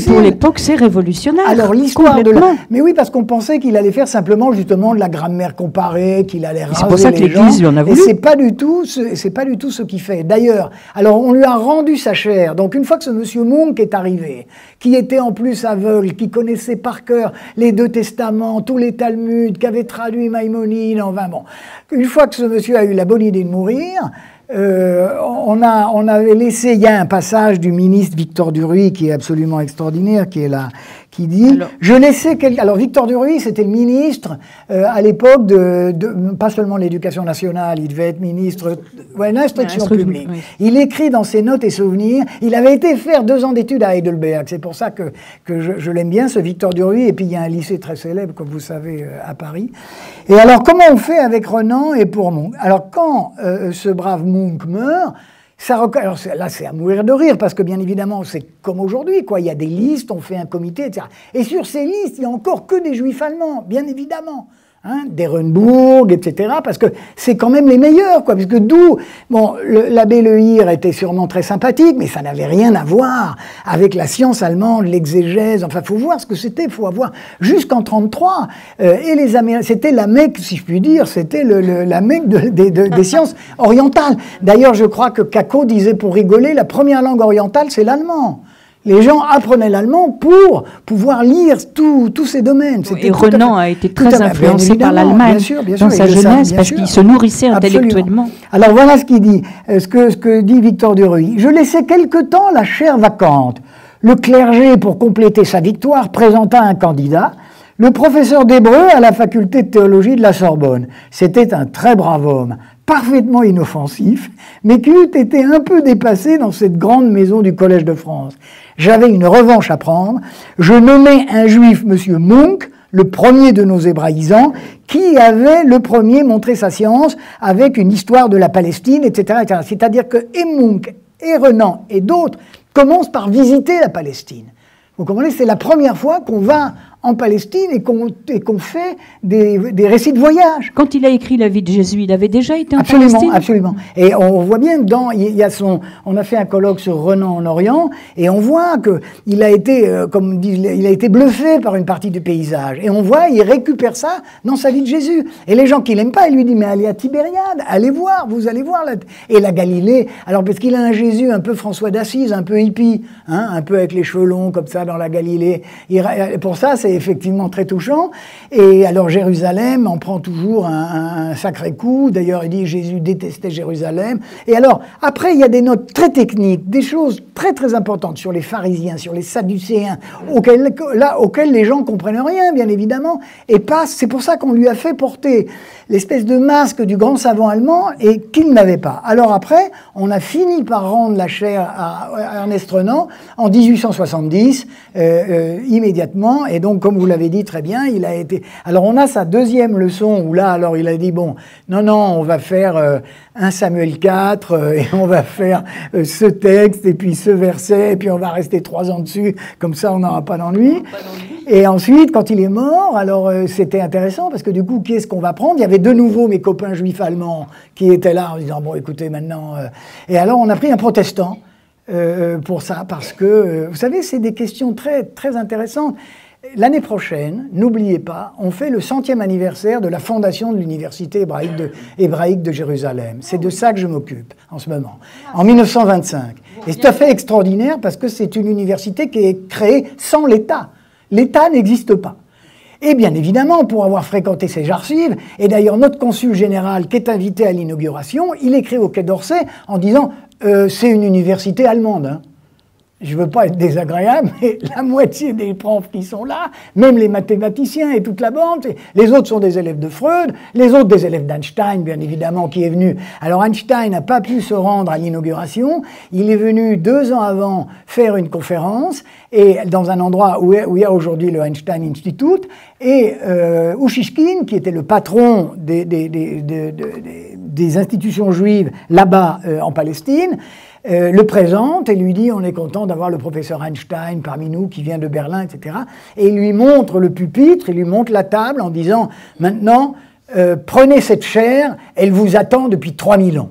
pour l'époque, c'est révolutionnaire. Alors, l'histoire de la... Mais oui, parce qu'on pensait qu'il allait faire simplement, justement, de la grammaire comparée, qu'il allait raser les gens. C'est pour ça que l'Église lui en a voulu. Et c'est pas du tout ce qu'il fait. D'ailleurs, alors, on lui a rendu sa chair. Donc, une fois que ce monsieur Munk est arrivé, qui était en plus aveugle, qui connaissait par cœur les 2 testaments, tous les Talmuds, qui avait traduit Maïmonide, enfin bon... Une fois que ce monsieur a eu la bonne idée de mourir, on avait laissé, il y a un passage du ministre Victor Duruy qui est absolument extraordinaire, qui est là, qui dit, alors Victor Duruy, c'était le ministre à l'époque pas seulement de l'éducation nationale, il devait être ministre de l'instruction publique. Oui. Il écrit dans ses notes et souvenirs, il avait été faire 2 ans d'études à Heidelberg, c'est pour ça que je l'aime bien, ce Victor Duruy, et puis il y a un lycée très célèbre, comme vous savez, à Paris. Et alors, comment on fait avec Renan et pour Munk? Alors, quand ce brave Munk meurt, alors là, c'est à mourir de rire, parce que bien évidemment, c'est comme aujourd'hui, quoi. Il y a des listes, on fait un comité, etc. Et sur ces listes, il n'y a encore que des juifs allemands, bien évidemment. Hein, d'Ehrenburg, etc., parce que c'est quand même les meilleurs, quoi, parce que l'abbé Le Hir était sûrement très sympathique, mais ça n'avait rien à voir avec la science allemande, l'exégèse, enfin, faut voir ce que c'était, faut avoir, jusqu'en 33, et les Américains, c'était la Mecque, si je puis dire, c'était la Mecque des sciences orientales. D'ailleurs, je crois que Kako disait pour rigoler, la première langue orientale, c'est l'allemand. Les gens apprenaient l'allemand pour pouvoir lire tous ces domaines. Et Renan a été très influencé par l'Allemagne dans sa jeunesse, parce qu'il se nourrissait intellectuellement. Alors voilà ce qu'il dit, ce que dit Victor Duruy. « Je laissais quelque temps la chaire vacante. Le clergé, pour compléter sa victoire, présenta un candidat, le professeur d'hébreu à la faculté de théologie de la Sorbonne. C'était un très brave homme, parfaitement inoffensif, mais qui eût été un peu dépassé dans cette grande maison du Collège de France. J'avais une revanche à prendre. Je nommais un juif, monsieur Munk, le premier de nos hébraïsants, qui avait le premier montré sa science avec une histoire de la Palestine, etc., etc. C'est-à-dire que et Munk, et Renan, et d'autres commencent par visiter la Palestine. Vous comprenez, c'est la première fois qu'on va en Palestine et qu'on fait des récits de voyage. Quand il a écrit La vie de Jésus, il avait déjà été en Palestine? Absolument. Et on voit bien on a fait un colloque sur Renan en Orient, et on voit qu'il a été, comme disent, il a été bluffé par une partie du paysage. Et on voit, il récupère ça dans sa vie de Jésus. Et les gens qui l'aiment pas, ils lui disent, mais allez à Tibériade, allez voir, vous allez voir. Et la Galilée, alors parce qu'il a un Jésus un peu François d'Assise, un peu hippie, hein, un peu avec les cheveux longs comme ça dans la Galilée. Pour ça, c'est effectivement très touchant. Et alors Jérusalem en prend toujours un sacré coup. D'ailleurs, il dit Jésus détestait Jérusalem. Et alors, après, il y a des notes très techniques, des choses très très importantes sur les pharisiens, sur les sadducéens, auxquels les gens comprennent rien, bien évidemment, et c'est pour ça qu'on lui a fait porter l'espèce de masque du grand savant allemand et qu'il n'avait pas. Alors après, on a fini par rendre la chair à Ernest Renan en 1870, immédiatement, et donc, comme vous l'avez dit très bien, il a été... Alors, on a sa deuxième leçon où là, alors, il a dit, bon, non, on va faire 1 Samuel 4, et on va faire ce texte, et puis ce verset, et puis on va rester 3 ans dessus, comme ça, on n'aura pas d'ennui. Et ensuite, quand il est mort, alors, c'était intéressant, parce que du coup, qui est-ce qu'on va prendre? Il y avait de nouveau mes copains juifs allemands qui étaient là, en disant, bon, écoutez, maintenant... Et alors, on a pris un protestant pour ça, parce que, vous savez, c'est des questions très, très intéressantes. L'année prochaine, n'oubliez pas, on fait le 100e anniversaire de la fondation de l'université hébraïque de Jérusalem. C'est de ça que je m'occupe en ce moment, en 1925. Et c'est tout à fait extraordinaire parce que c'est une université qui est créée sans l'État. L'État n'existe pas. Et bien évidemment, pour avoir fréquenté ces archives, et d'ailleurs notre consul général qui est invité à l'inauguration, il écrit au Quai d'Orsay en disant « c'est une université allemande hein. ». je ne veux pas être désagréable, mais la moitié des profs qui sont là, même les mathématiciens et toute la bande, les autres sont des élèves de Freud, les autres des élèves d'Einstein, bien évidemment, qui est venu. Alors Einstein n'a pas pu se rendre à l'inauguration, il est venu 2 ans avant faire une conférence, et dans un endroit où il y a aujourd'hui le Einstein Institute, et Ushishkin, qui était le patron des institutions juives là-bas en Palestine, le présente et lui dit « On est content d'avoir le professeur Einstein parmi nous qui vient de Berlin, etc. » Et il lui montre le pupitre, il lui montre la table en disant « Maintenant, prenez cette chaire, elle vous attend depuis 3000 ans. »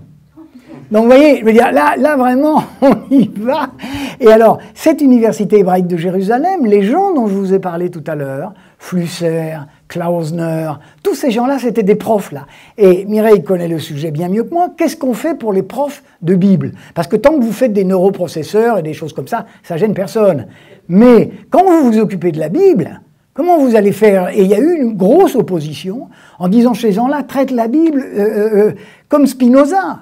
Donc vous voyez, je veux dire, là vraiment, on y va. Et alors, cette université hébraïque de Jérusalem, les gens dont je vous ai parlé tout à l'heure, Flusser, Klausner, tous ces gens-là, c'était des profs, là. Et Mireille connaît le sujet bien mieux que moi. Qu'est-ce qu'on fait pour les profs de Bible? Parce que tant que vous faites des neuroprocesseurs et des choses comme ça gêne personne. Mais quand vous vous occupez de la Bible, comment vous allez faire? Et il y a eu une grosse opposition en disant ces gens-là traitent la Bible comme Spinoza.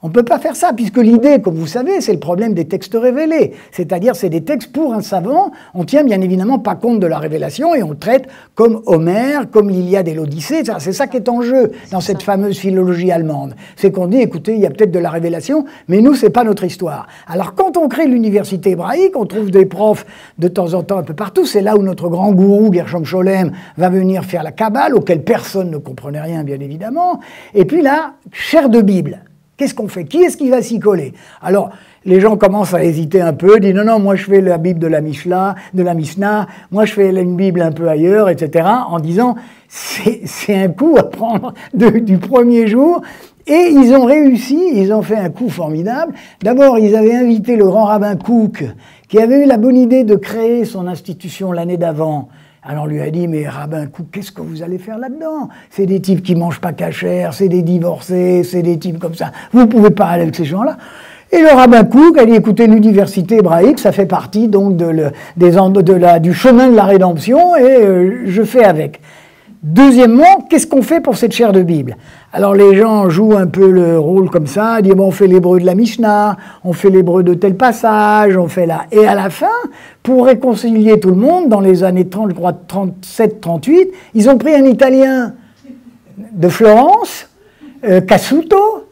On ne peut pas faire ça, puisque l'idée, comme vous savez, c'est le problème des textes révélés. C'est-à-dire, c'est des textes pour un savant, on tient bien évidemment pas compte de la révélation et on le traite comme Homère, comme l'Iliade et l'Odyssée. C'est ça qui est en jeu dans cette fameuse philologie allemande. C'est qu'on dit, écoutez, il y a peut-être de la révélation, mais nous, c'est pas notre histoire. Alors, quand on crée l'université hébraïque, on trouve des profs de temps en temps un peu partout. C'est là où notre grand gourou, Gershom Scholem, va venir faire la Kabbale, auquel personne ne comprenait rien, bien évidemment. Et puis là, chaire de Bible. Qu'est-ce qu'on fait? Qui est-ce qui va s'y coller? Alors, les gens commencent à hésiter un peu, disent non, moi je fais la Bible de la Mishnah, moi je fais une Bible un peu ailleurs, etc. En disant, c'est un coup à prendre du premier jour. Et ils ont réussi, ils ont fait un coup formidable. D'abord, ils avaient invité le grand rabbin Kook, qui avait eu la bonne idée de créer son institution l'année d'avant. Alors on lui a dit, mais rabbin Kook, qu'est-ce que vous allez faire là-dedans? C'est des types qui mangent pas cachère, c'est des divorcés, c'est des types comme ça. Vous pouvez pas aller avec ces gens-là. Et le rabbin Kook a dit, écoutez, l'université hébraïque, ça fait partie donc du chemin de la rédemption et je fais avec. Deuxièmement, qu'est-ce qu'on fait pour cette chaire de Bible? Alors les gens jouent un peu le rôle comme ça, disent bon, on fait l'hébreu de la Mishnah, on fait l'hébreu de tel passage, on fait là. Et à la fin, pour réconcilier tout le monde, dans les années 30, je crois 37, 38, ils ont pris un Italien de Florence, Cassuto,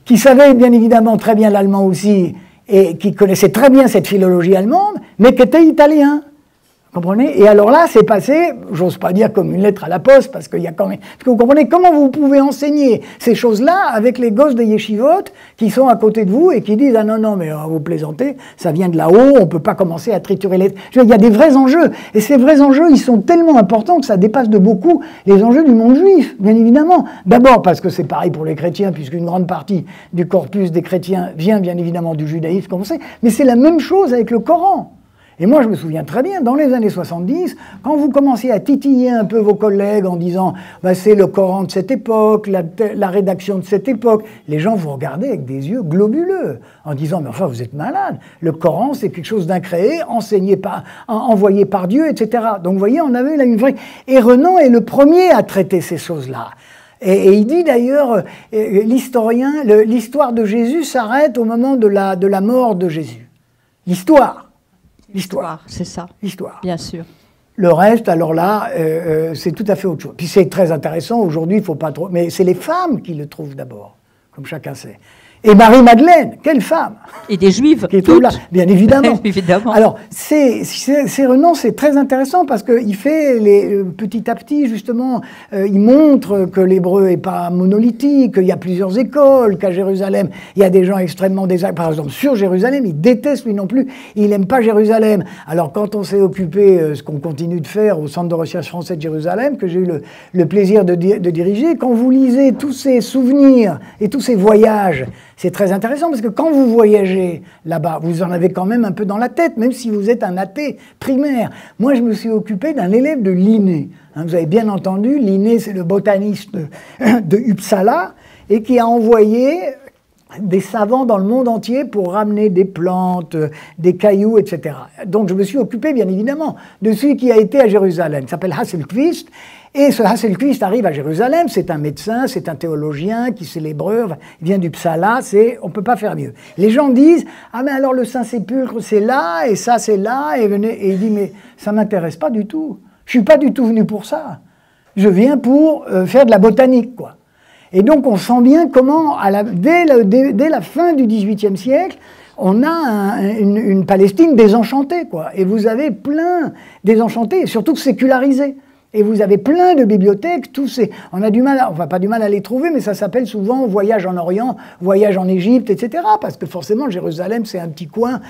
qui savait bien évidemment très bien l'allemand aussi, et qui connaissait très bien cette philologie allemande, mais qui était italien. Vous comprenez? Et alors là, c'est passé, j'ose pas dire comme une lettre à la poste, parce qu'il y a quand même... Parce que vous comprenez comment vous pouvez enseigner ces choses-là avec les gosses des yeshivot qui sont à côté de vous et qui disent « Ah non, non, mais vous plaisantez, ça vient de là-haut, on peut pas commencer à triturer les... » Il y a des vrais enjeux. Et ces vrais enjeux, ils sont tellement importants que ça dépasse de beaucoup les enjeux du monde juif, bien évidemment. D'abord parce que c'est pareil pour les chrétiens, puisqu'une grande partie du corpus des chrétiens vient bien évidemment du judaïsme, comme on sait, mais c'est la même chose avec le Coran. Et moi, je me souviens très bien, dans les années 70, quand vous commenciez à titiller un peu vos collègues en disant bah, « c'est le Coran de cette époque, la rédaction de cette époque », les gens vous regardaient avec des yeux globuleux, en disant « mais enfin, vous êtes malade, le Coran, c'est quelque chose d'incréé, envoyé par Dieu, etc. » Donc, vous voyez, on avait là une vraie... Et Renan est le premier à traiter ces choses-là. Et il dit d'ailleurs, l'histoire de Jésus s'arrête au moment de la mort de Jésus. L'histoire, c'est ça. L'histoire. Bien sûr. Le reste, alors là, c'est tout à fait autre chose. Puis c'est très intéressant, aujourd'hui, il ne faut pas trop... Mais c'est les femmes qui le trouvent d'abord, comme chacun sait. Et Marie-Madeleine, quelle femme! Et des juives, qui toutes. Là, bien évidemment. Évidemment. Alors, Renan, c'est très intéressant parce qu'il fait petit à petit, justement, il montre que l'hébreu n'est pas monolithique, qu'il y a plusieurs écoles, qu'à Jérusalem, il y a des gens extrêmement désagréables. Par exemple, sur Jérusalem, il déteste lui non plus, il n'aime pas Jérusalem. Alors, quand on s'est occupé, ce qu'on continue de faire au Centre de recherche français de Jérusalem, que j'ai eu le plaisir de diriger, quand vous lisez tous ces souvenirs et tous ces voyages, c'est très intéressant parce que quand vous voyagez là-bas, vous en avez quand même un peu dans la tête, même si vous êtes un athée primaire. Moi, je me suis occupé d'un élève de Linné. Vous avez bien entendu, Linné, c'est le botaniste de Uppsala et qui a envoyé des savants dans le monde entier pour ramener des plantes, des cailloux, etc. Donc je me suis occupé, bien évidemment, de celui qui a été à Jérusalem. Il s'appelle Hasselquist, et ce Hasselquist arrive à Jérusalem, c'est un médecin, c'est un théologien qui sait l'hébreu, il vient du Psala, on ne peut pas faire mieux. Les gens disent, ah mais alors le Saint-Sépulcre c'est là, et ça c'est là, et il dit, mais ça ne m'intéresse pas du tout, je ne suis pas du tout venu pour ça, je viens pour faire de la botanique, quoi. Et donc on sent bien comment, dès la fin du XVIIIe siècle, on a une Palestine désenchantée, quoi. Et vous avez plein désenchantés, et surtout sécularisés. Et vous avez plein de bibliothèques, on a du mal, enfin pas du mal à les trouver, mais ça s'appelle souvent Voyage en Orient, Voyage en Égypte, etc. Parce que forcément, Jérusalem, c'est un petit coin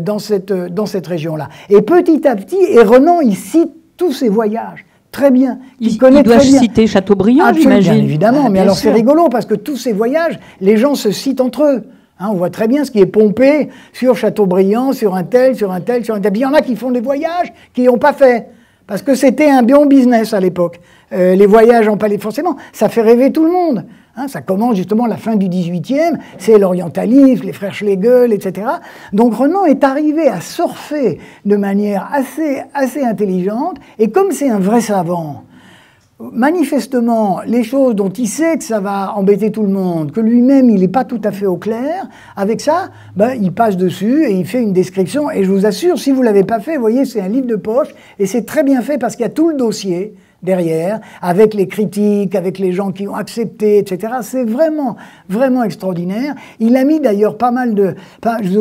dans cette région-là. Et petit à petit, et Renan, il cite tous ces voyages. Très bien. Il doit citer Chateaubriand, j'imagine. Bien évidemment, mais alors c'est rigolo parce que tous ces voyages, les gens se citent entre eux. Hein, on voit très bien ce qui est pompé sur Chateaubriand, sur un tel, sur un tel, sur un tel. Il y en a qui font des voyages qui n'ont pas fait. Parce que c'était un bon business à l'époque. Les voyages en palais, forcément, ça fait rêver tout le monde. Hein, ça commence justement à la fin du XVIIIe, c'est l'orientalisme, les frères Schlegel, etc. Donc Renan est arrivé à surfer de manière assez intelligente, et comme c'est un vrai savant, manifestement, les choses dont il sait que ça va embêter tout le monde, que lui-même il n'est pas tout à fait au clair, avec ça, ben, il passe dessus et il fait une description. Et je vous assure, si vous ne l'avez pas fait, vous voyez, c'est un livre de poche, et c'est très bien fait parce qu'il y a tout le dossier derrière, avec les critiques, avec les gens qui ont accepté, etc. C'est vraiment, vraiment extraordinaire. Il a mis d'ailleurs pas mal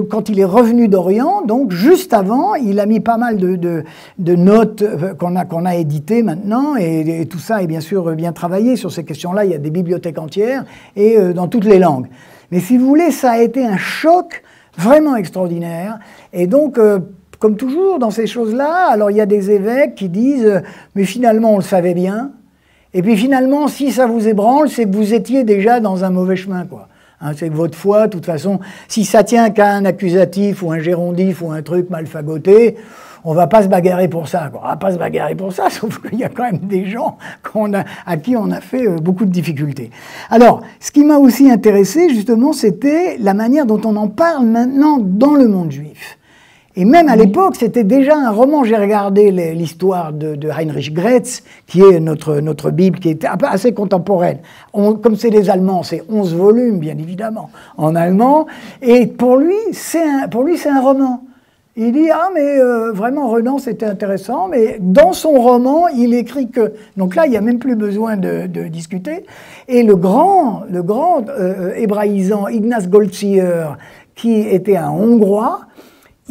quand il est revenu d'Orient, donc juste avant, il a mis pas mal de notes qu'on a éditées maintenant, et tout ça est bien sûr bien travaillé sur ces questions-là. Il y a des bibliothèques entières, et dans toutes les langues. Mais si vous voulez, ça a été un choc vraiment extraordinaire, et donc comme toujours dans ces choses-là, alors il y a des évêques qui disent « mais finalement on le savait bien », et puis finalement si ça vous ébranle, c'est que vous étiez déjà dans un mauvais chemin, quoi. Hein, c'est que votre foi, de toute façon, si ça tient qu'à un accusatif ou un gérondif ou un truc mal fagoté, on va pas se bagarrer pour ça, quoi. On va pas se bagarrer pour ça, sauf qu'il y a quand même des gens à qui on a fait beaucoup de difficultés. Alors, ce qui m'a aussi intéressé, justement, c'était la manière dont on en parle maintenant dans le monde juif. Et même à l'époque, c'était déjà un roman. J'ai regardé l'histoire de Heinrich Gretz, qui est notre Bible, qui est assez contemporaine. Comme c'est les Allemands, c'est 11 volumes, bien évidemment, en allemand. Et pour lui, c'est un roman. Il dit, ah mais vraiment, Renan, c'était intéressant, mais dans son roman, il écrit que... Donc là, il n'y a même plus besoin de discuter. Et le grand hébraïsant Ignaz Goldziher, qui était un Hongrois,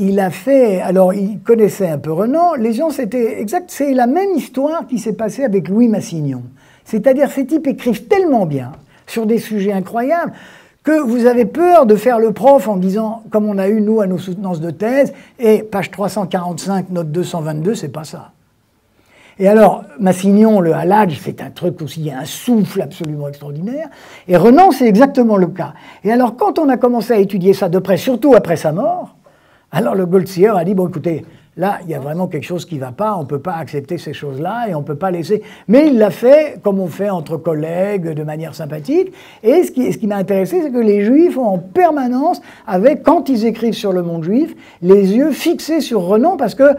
il a fait, alors il connaissait un peu Renan, les gens c'était exact, c'est la même histoire qui s'est passée avec Louis Massignon. C'est-à-dire ces types écrivent tellement bien sur des sujets incroyables que vous avez peur de faire le prof en disant, comme on a eu nous à nos soutenances de thèse, et page 345, note 222, c'est pas ça. Et alors, Massignon, le Halaj, c'est un truc aussi, un souffle absolument extraordinaire, et Renan, c'est exactement le cas. Et alors, quand on a commencé à étudier ça de près, surtout après sa mort, alors le Goldziher a dit, bon écoutez, là il y a vraiment quelque chose qui ne va pas, on ne peut pas accepter ces choses-là et on ne peut pas laisser... Mais il l'a fait comme on fait entre collègues, de manière sympathique. Et ce qui m'a intéressé, c'est que les Juifs ont en permanence, quand ils écrivent sur le monde juif, les yeux fixés sur Renan, parce que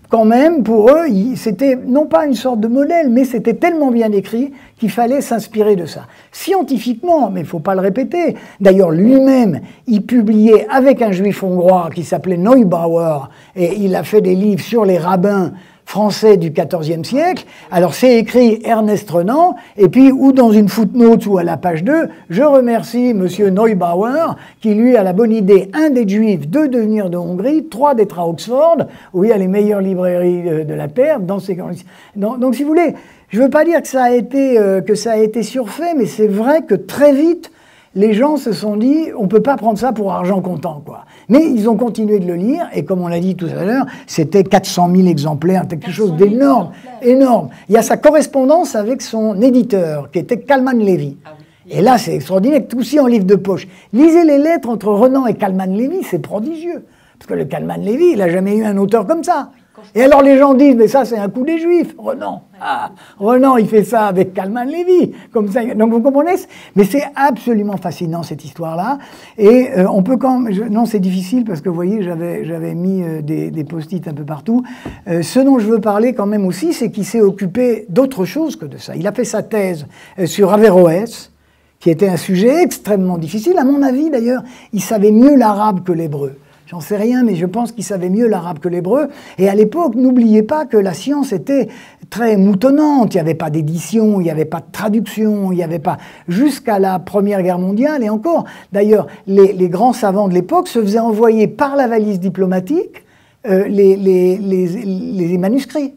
quand même, pour eux, c'était non pas une sorte de modèle, mais c'était tellement bien écrit qu'il fallait s'inspirer de ça. Scientifiquement, mais il ne faut pas le répéter, d'ailleurs lui-même, il publiait avec un juif hongrois qui s'appelait Neubauer, et il a fait des livres sur les rabbins français du XIVe siècle. Alors c'est écrit Ernest Renan, et puis ou dans une footnote ou à la page 2, je remercie monsieur Neubauer qui lui a la bonne idée, un des juifs, de devenir de Hongrie, 3 d'être à Oxford, où il y a les meilleures librairies de la Terre. Donc si vous voulez, je ne veux pas dire que ça a été surfait, mais c'est vrai que très vite, les gens se sont dit, on ne peut pas prendre ça pour argent comptant, quoi. Mais ils ont continué de le lire, et comme on l'a dit tout à l'heure, c'était 400 000 exemplaires, quelque chose d'énorme, énorme. Il y a sa correspondance avec son éditeur, qui était Kalman Levy. Ah oui. Et là, c'est extraordinaire, tout aussi en livre de poche. Lisez les lettres entre Renan et Kalman Levy, c'est prodigieux. Parce que le Kalman Levy, il n'a jamais eu un auteur comme ça. Et alors les gens disent, mais ça c'est un coup des Juifs, Renan. Ah, Renan, il fait ça avec Kalman Levy, comme ça. Donc vous comprenez? Mais c'est absolument fascinant cette histoire-là. Et on peut quand même... Non, c'est difficile parce que vous voyez, j'avais mis des post-it un peu partout. Ce dont je veux parler quand même aussi, c'est qu'il s'est occupé d'autre chose que de ça. Il a fait sa thèse sur Averroès, qui était un sujet extrêmement difficile. À mon avis, d'ailleurs, il savait mieux l'arabe que l'hébreu. J'en sais rien, mais je pense qu'il savait mieux l'arabe que l'hébreu. Et à l'époque, n'oubliez pas que la science était très moutonnante. Il n'y avait pas d'édition, il n'y avait pas de traduction, il n'y avait pas... Jusqu'à la Première Guerre mondiale, et encore, d'ailleurs, les grands savants de l'époque se faisaient envoyer par la valise diplomatique les manuscrits.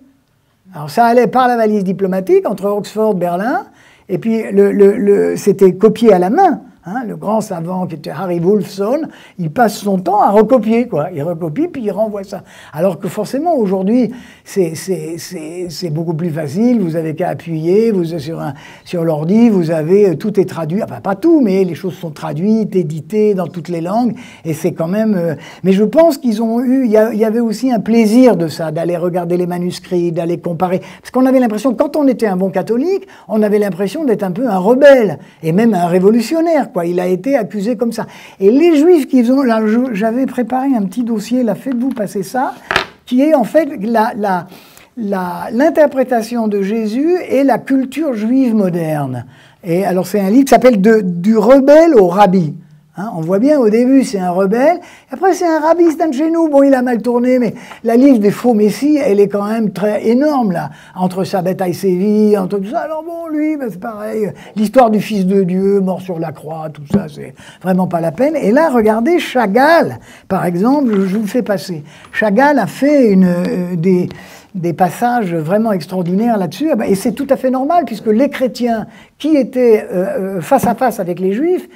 Alors ça allait par la valise diplomatique entre Oxford, Berlin, et puis c'était copié à la main. Hein, le grand savant qui était Harry Wolfson, il passe son temps à recopier, quoi. Il recopie puis il renvoie ça. Alors que forcément aujourd'hui, c'est beaucoup plus facile. Vous avez qu'à appuyer, vous sur l'ordi, vous avez tout est traduit. Enfin pas tout, mais les choses sont traduites, éditées dans toutes les langues. Et c'est quand même. Mais je pense qu'ils ont eu. Il y avait aussi un plaisir de ça, d'aller regarder les manuscrits, d'aller comparer. Parce qu'on avait l'impression, quand on était un bon catholique, on avait l'impression d'être un peu un rebelle et même un révolutionnaire. Il a été accusé comme ça. Et les Juifs qui ont... Là, j'avais préparé un petit dossier, là, faites-vous passer ça, qui est en fait l'interprétation de Jésus et la culture juive moderne. Et alors c'est un livre qui s'appelle Du rebelle au rabbi. Hein, on voit bien au début c'est un rebelle, après c'est un rabbi, c'est un de chez nous, bon il a mal tourné, mais la liste des faux messies, elle est quand même très énorme là, entre Sabbat Haïsévi, entre tout ça, alors bon lui, ben, c'est pareil, l'histoire du Fils de Dieu, mort sur la croix, tout ça, c'est vraiment pas la peine. Et là, regardez, Chagall, par exemple, je vous le fais passer, Chagall a fait des passages vraiment extraordinaires là-dessus, et c'est tout à fait normal, puisque les chrétiens qui étaient face à face avec les juifs,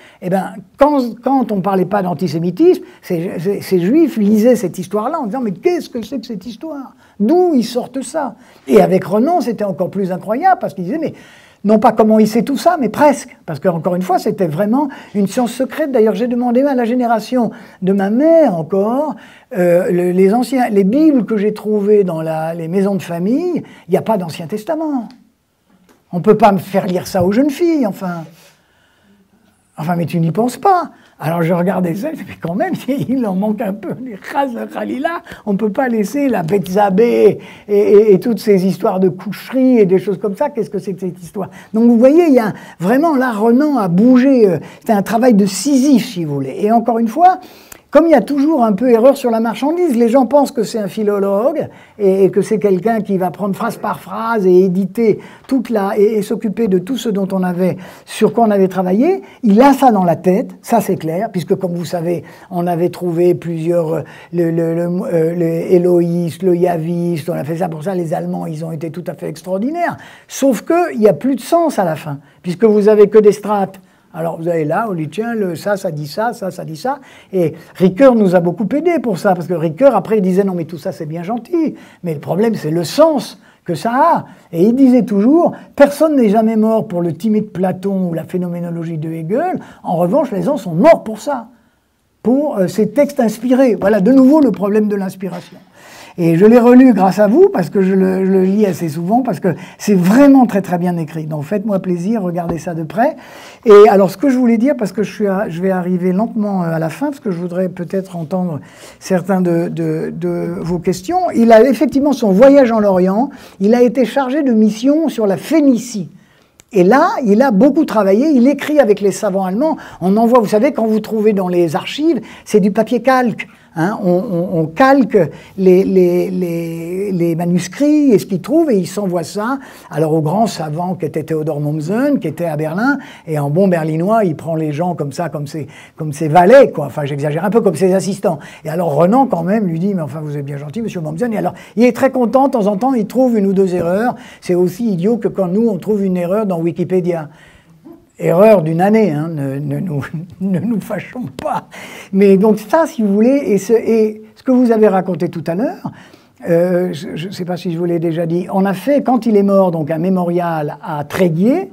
quand on ne parlait pas d'antisémitisme, ces juifs lisaient cette histoire-là en disant « mais qu'est-ce que c'est que cette histoire? D'où ils sortent ça ?» Et avec Renan, c'était encore plus incroyable, parce qu'il disait « mais non pas comment il sait tout ça, mais presque. » Parce qu'encore une fois, c'était vraiment une science secrète. D'ailleurs, j'ai demandé à la génération de ma mère encore, les Bibles que j'ai trouvées dans les maisons de famille, il n'y a pas d'Ancien Testament. On ne peut pas me faire lire ça aux jeunes filles, enfin. Enfin, mais tu n'y penses pas. Alors je regardais ça, mais quand même, il en manque un peu. Les Chaz Khalila, on ne peut pas laisser la Bethzabé et toutes ces histoires de coucherie et des choses comme ça. Qu'est-ce que c'est que cette histoire? Donc vous voyez, il y a vraiment, là, Renan a bougé. C'était un travail de Sisyphe, si vous voulez. Et encore une fois, comme il y a toujours un peu erreur sur la marchandise, les gens pensent que c'est un philologue et que c'est quelqu'un qui va prendre phrase par phrase et éditer et s'occuper de tout ce sur quoi on avait travaillé. Il a ça dans la tête, ça c'est clair, puisque comme vous savez, on avait trouvé plusieurs, le éloïste, le yaviste, on a fait ça pour ça, les Allemands, ils ont été tout à fait extraordinaires. Sauf qu'il n'y a plus de sens à la fin, puisque vous avez que des strates. Alors vous allez là, on dit tiens, ça dit ça, ça dit ça. Et Ricoeur nous a beaucoup aidé pour ça, parce que Ricoeur, après, il disait non mais tout ça c'est bien gentil, mais le problème c'est le sens que ça a. Et il disait toujours, personne n'est jamais mort pour le timide Platon ou la phénoménologie de Hegel, en revanche les gens sont morts pour ça, pour ces textes inspirés. Voilà de nouveau le problème de l'inspiration. Et je l'ai relu grâce à vous, parce que je le lis assez souvent, parce que c'est vraiment très très bien écrit. Donc faites-moi plaisir, regardez ça de près. Et alors ce que je voulais dire, parce que je vais arriver lentement à la fin, parce que je voudrais peut-être entendre certains de vos questions. Il a effectivement son voyage en Orient, il a été chargé de mission sur la Phénicie. Et là, il a beaucoup travaillé, il écrit avec les savants allemands, on envoie, vous savez, quand vous trouvez dans les archives, c'est du papier calque. Hein, on calque les manuscrits et ce qu'ils trouvent et ils s'envoient ça alors au grand savant qui était Theodor Mommsen, qui était à Berlin, et en bon berlinois, il prend les gens comme ça, comme ses valets, quoi. Enfin, j'exagère un peu, comme ses assistants. Et alors Renan, quand même, lui dit, mais enfin, vous êtes bien gentil, monsieur Mommsen. Et alors, il est très content, de temps en temps, il trouve une ou deux erreurs. C'est aussi idiot que quand nous, on trouve une erreur dans Wikipédia. Erreur d'une année, hein, ne nous fâchons pas. Mais donc ça, si vous voulez, et ce que vous avez raconté tout à l'heure, je ne sais pas si je vous l'ai déjà dit, on a fait, quand il est mort, donc un mémorial à Tréguier,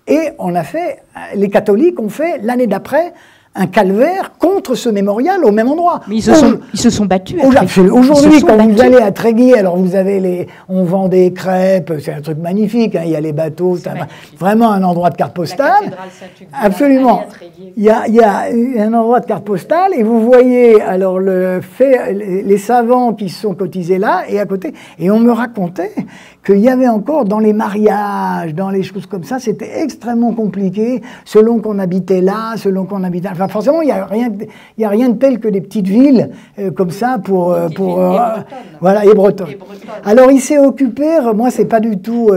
et on a fait, les catholiques ont fait, l'année d'après, un calvaire contre ce mémorial au même endroit. Mais ils se sont battus. Aujourd'hui, quand vous allez à Tréguier, alors vous avez on vend des crêpes, c'est un truc magnifique, hein, il y a les bateaux, c'est vraiment un endroit de carte postale. Absolument. Il y a un endroit de carte postale et vous voyez alors les savants qui sont cotisés là et à côté. Et on me racontait qu'il y avait encore dans les mariages, dans les choses comme ça, c'était extrêmement compliqué selon qu'on habitait là, selon qu'on habitait. Enfin, forcément, il y a rien de tel que des petites villes comme ça voilà, et bretonnes. Alors, il s'est occupé. Moi, c'est pas du tout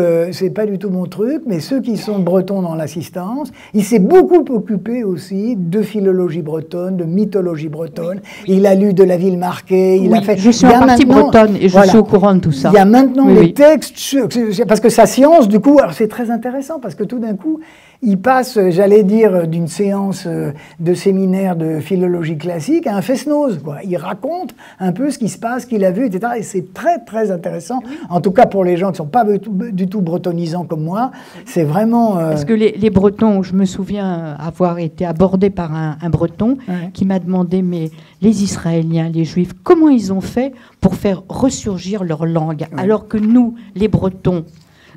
mon truc, mais ceux qui sont bretons dans l'assistance, il s'est beaucoup occupé aussi de philologie bretonne, de mythologie bretonne. Oui. Il a lu de la ville marquée. Il a fait. Je suis en partie bretonne et je suis au courant de tout ça. Il y a maintenant les textes. Parce que sa science, du coup, alors c'est très intéressant parce que tout d'un coup, il passe, j'allais dire, d'une séance de séminaire de philologie classique à un fest-noz, quoi. Il raconte un peu ce qui se passe, qu'il a vu, etc. Et c'est très, très intéressant. En tout cas, pour les gens qui ne sont pas du tout bretonisants comme moi, c'est vraiment... Parce que les Bretons, je me souviens avoir été abordé par un Breton qui m'a demandé, mais les Israéliens, les Juifs, comment ils ont fait pour faire ressurgir leur langue, alors que nous, les Bretons,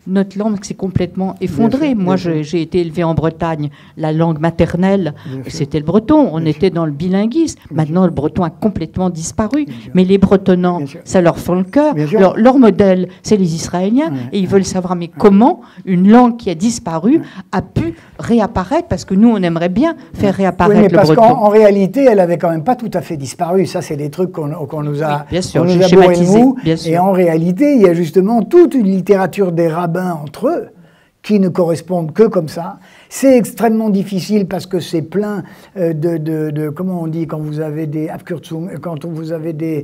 notre langue s'est complètement effondrée. Moi, j'ai été élevé en Bretagne. La langue maternelle, c'était le breton. On était dans le bilinguisme. Maintenant, le breton a complètement disparu. Mais les Bretonnants, ça leur fend le cœur. Leur modèle, c'est les Israéliens. Et ils veulent savoir, mais comment une langue qui a disparu a pu réapparaître? Parce que nous, on aimerait bien faire réapparaître le breton. Parce qu'en réalité, elle n'avait quand même pas tout à fait disparu. Ça, c'est des trucs qu'on nous a schématisé. Et en réalité, il y a justement toute une littérature des rabbins entre eux, qui ne correspondent que comme ça. C'est extrêmement difficile parce que c'est plein comment on dit quand vous avez des Abkürzungen, quand vous avez des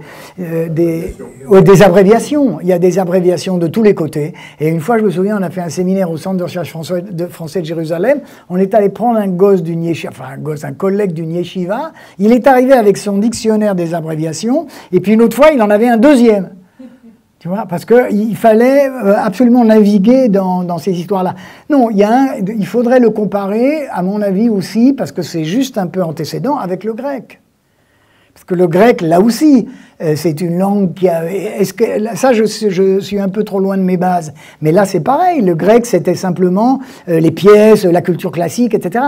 abréviations. Il y a des abréviations de tous les côtés. Et une fois, je me souviens, on a fait un séminaire au Centre de recherche français de Jérusalem. On est allé prendre un gosse d'une yeshiva, un collègue d'une yeshiva. Il est arrivé avec son dictionnaire des abréviations. Et puis une autre fois, il en avait un deuxième. Tu vois, parce qu'il fallait absolument naviguer dans ces histoires-là. Non, il faudrait le comparer, à mon avis aussi, parce que c'est juste un peu antécédent, avec le grec. Parce que le grec, là aussi, c'est une langue qui a... Ça, je suis un peu trop loin de mes bases. Mais là, c'est pareil. Le grec, c'était simplement les pièces, la culture classique, etc.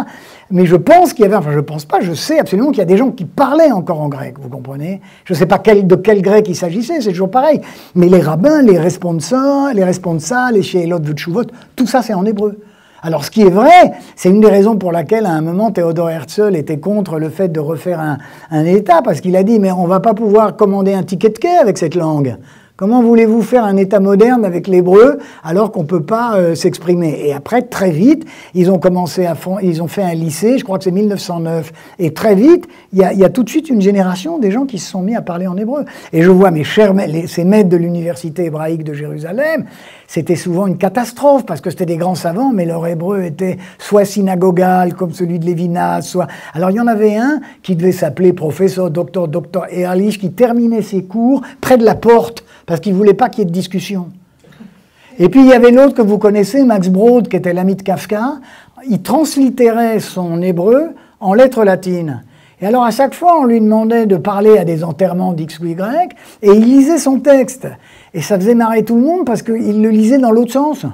Mais je pense qu'il y avait... Enfin, je pense pas, je sais absolument qu'il y a des gens qui parlaient encore en grec, vous comprenez? Je ne sais pas de quel grec il s'agissait, c'est toujours pareil. Mais les rabbins, les responsa, les sheilot v'tshuvot, tout ça, c'est en hébreu. Alors, ce qui est vrai, c'est une des raisons pour laquelle, à un moment, Théodore Herzl était contre le fait de refaire un État, parce qu'il a dit, mais on ne va pas pouvoir commander un ticket de quai avec cette langue. Comment voulez-vous faire un État moderne avec l'hébreu alors qu'on ne peut pas s'exprimer? Et après, très vite, ils ont fait un lycée, je crois que c'est 1909, et très vite, il y a tout de suite une génération des gens qui se sont mis à parler en hébreu. Et je vois ces maîtres de l'université hébraïque de Jérusalem, c'était souvent une catastrophe, parce que c'était des grands savants, mais leur hébreu était soit synagogal, comme celui de Lévinas, soit... Alors il y en avait un qui devait s'appeler professeur, docteur Ehrlich, qui terminait ses cours près de la porte, parce qu'il ne voulait pas qu'il y ait de discussion. Et puis il y avait l'autre que vous connaissez, Max Brod, qui était l'ami de Kafka. Il translittérait son hébreu en lettres latines. Et alors à chaque fois, on lui demandait de parler à des enterrements d'X ou Y, et il lisait son texte. Et ça faisait marrer tout le monde parce qu'il le lisait dans l'autre sens.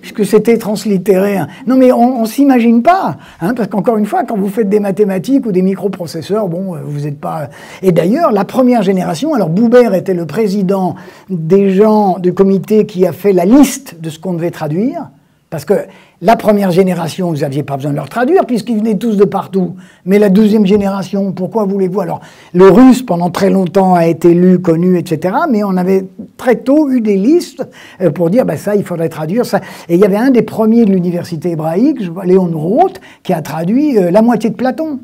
Puisque c'était translittéré. Non mais on ne s'imagine pas, hein, parce qu'encore une fois, quand vous faites des mathématiques ou des microprocesseurs, bon, vous n'êtes pas... Et d'ailleurs, la première génération, alors Boubert était le président des gens du comité qui a fait la liste de ce qu'on devait traduire, parce que la première génération, vous n'aviez pas besoin de leur traduire, puisqu'ils venaient tous de partout. Mais la deuxième génération, pourquoi voulez-vous? Alors, le russe, pendant très longtemps, a été lu, connu, etc. Mais on avait très tôt eu des listes pour dire, ben ça, il faudrait traduire ça. Et il y avait un des premiers de l'université hébraïque, Léon Roth, qui a traduit la moitié de Platon.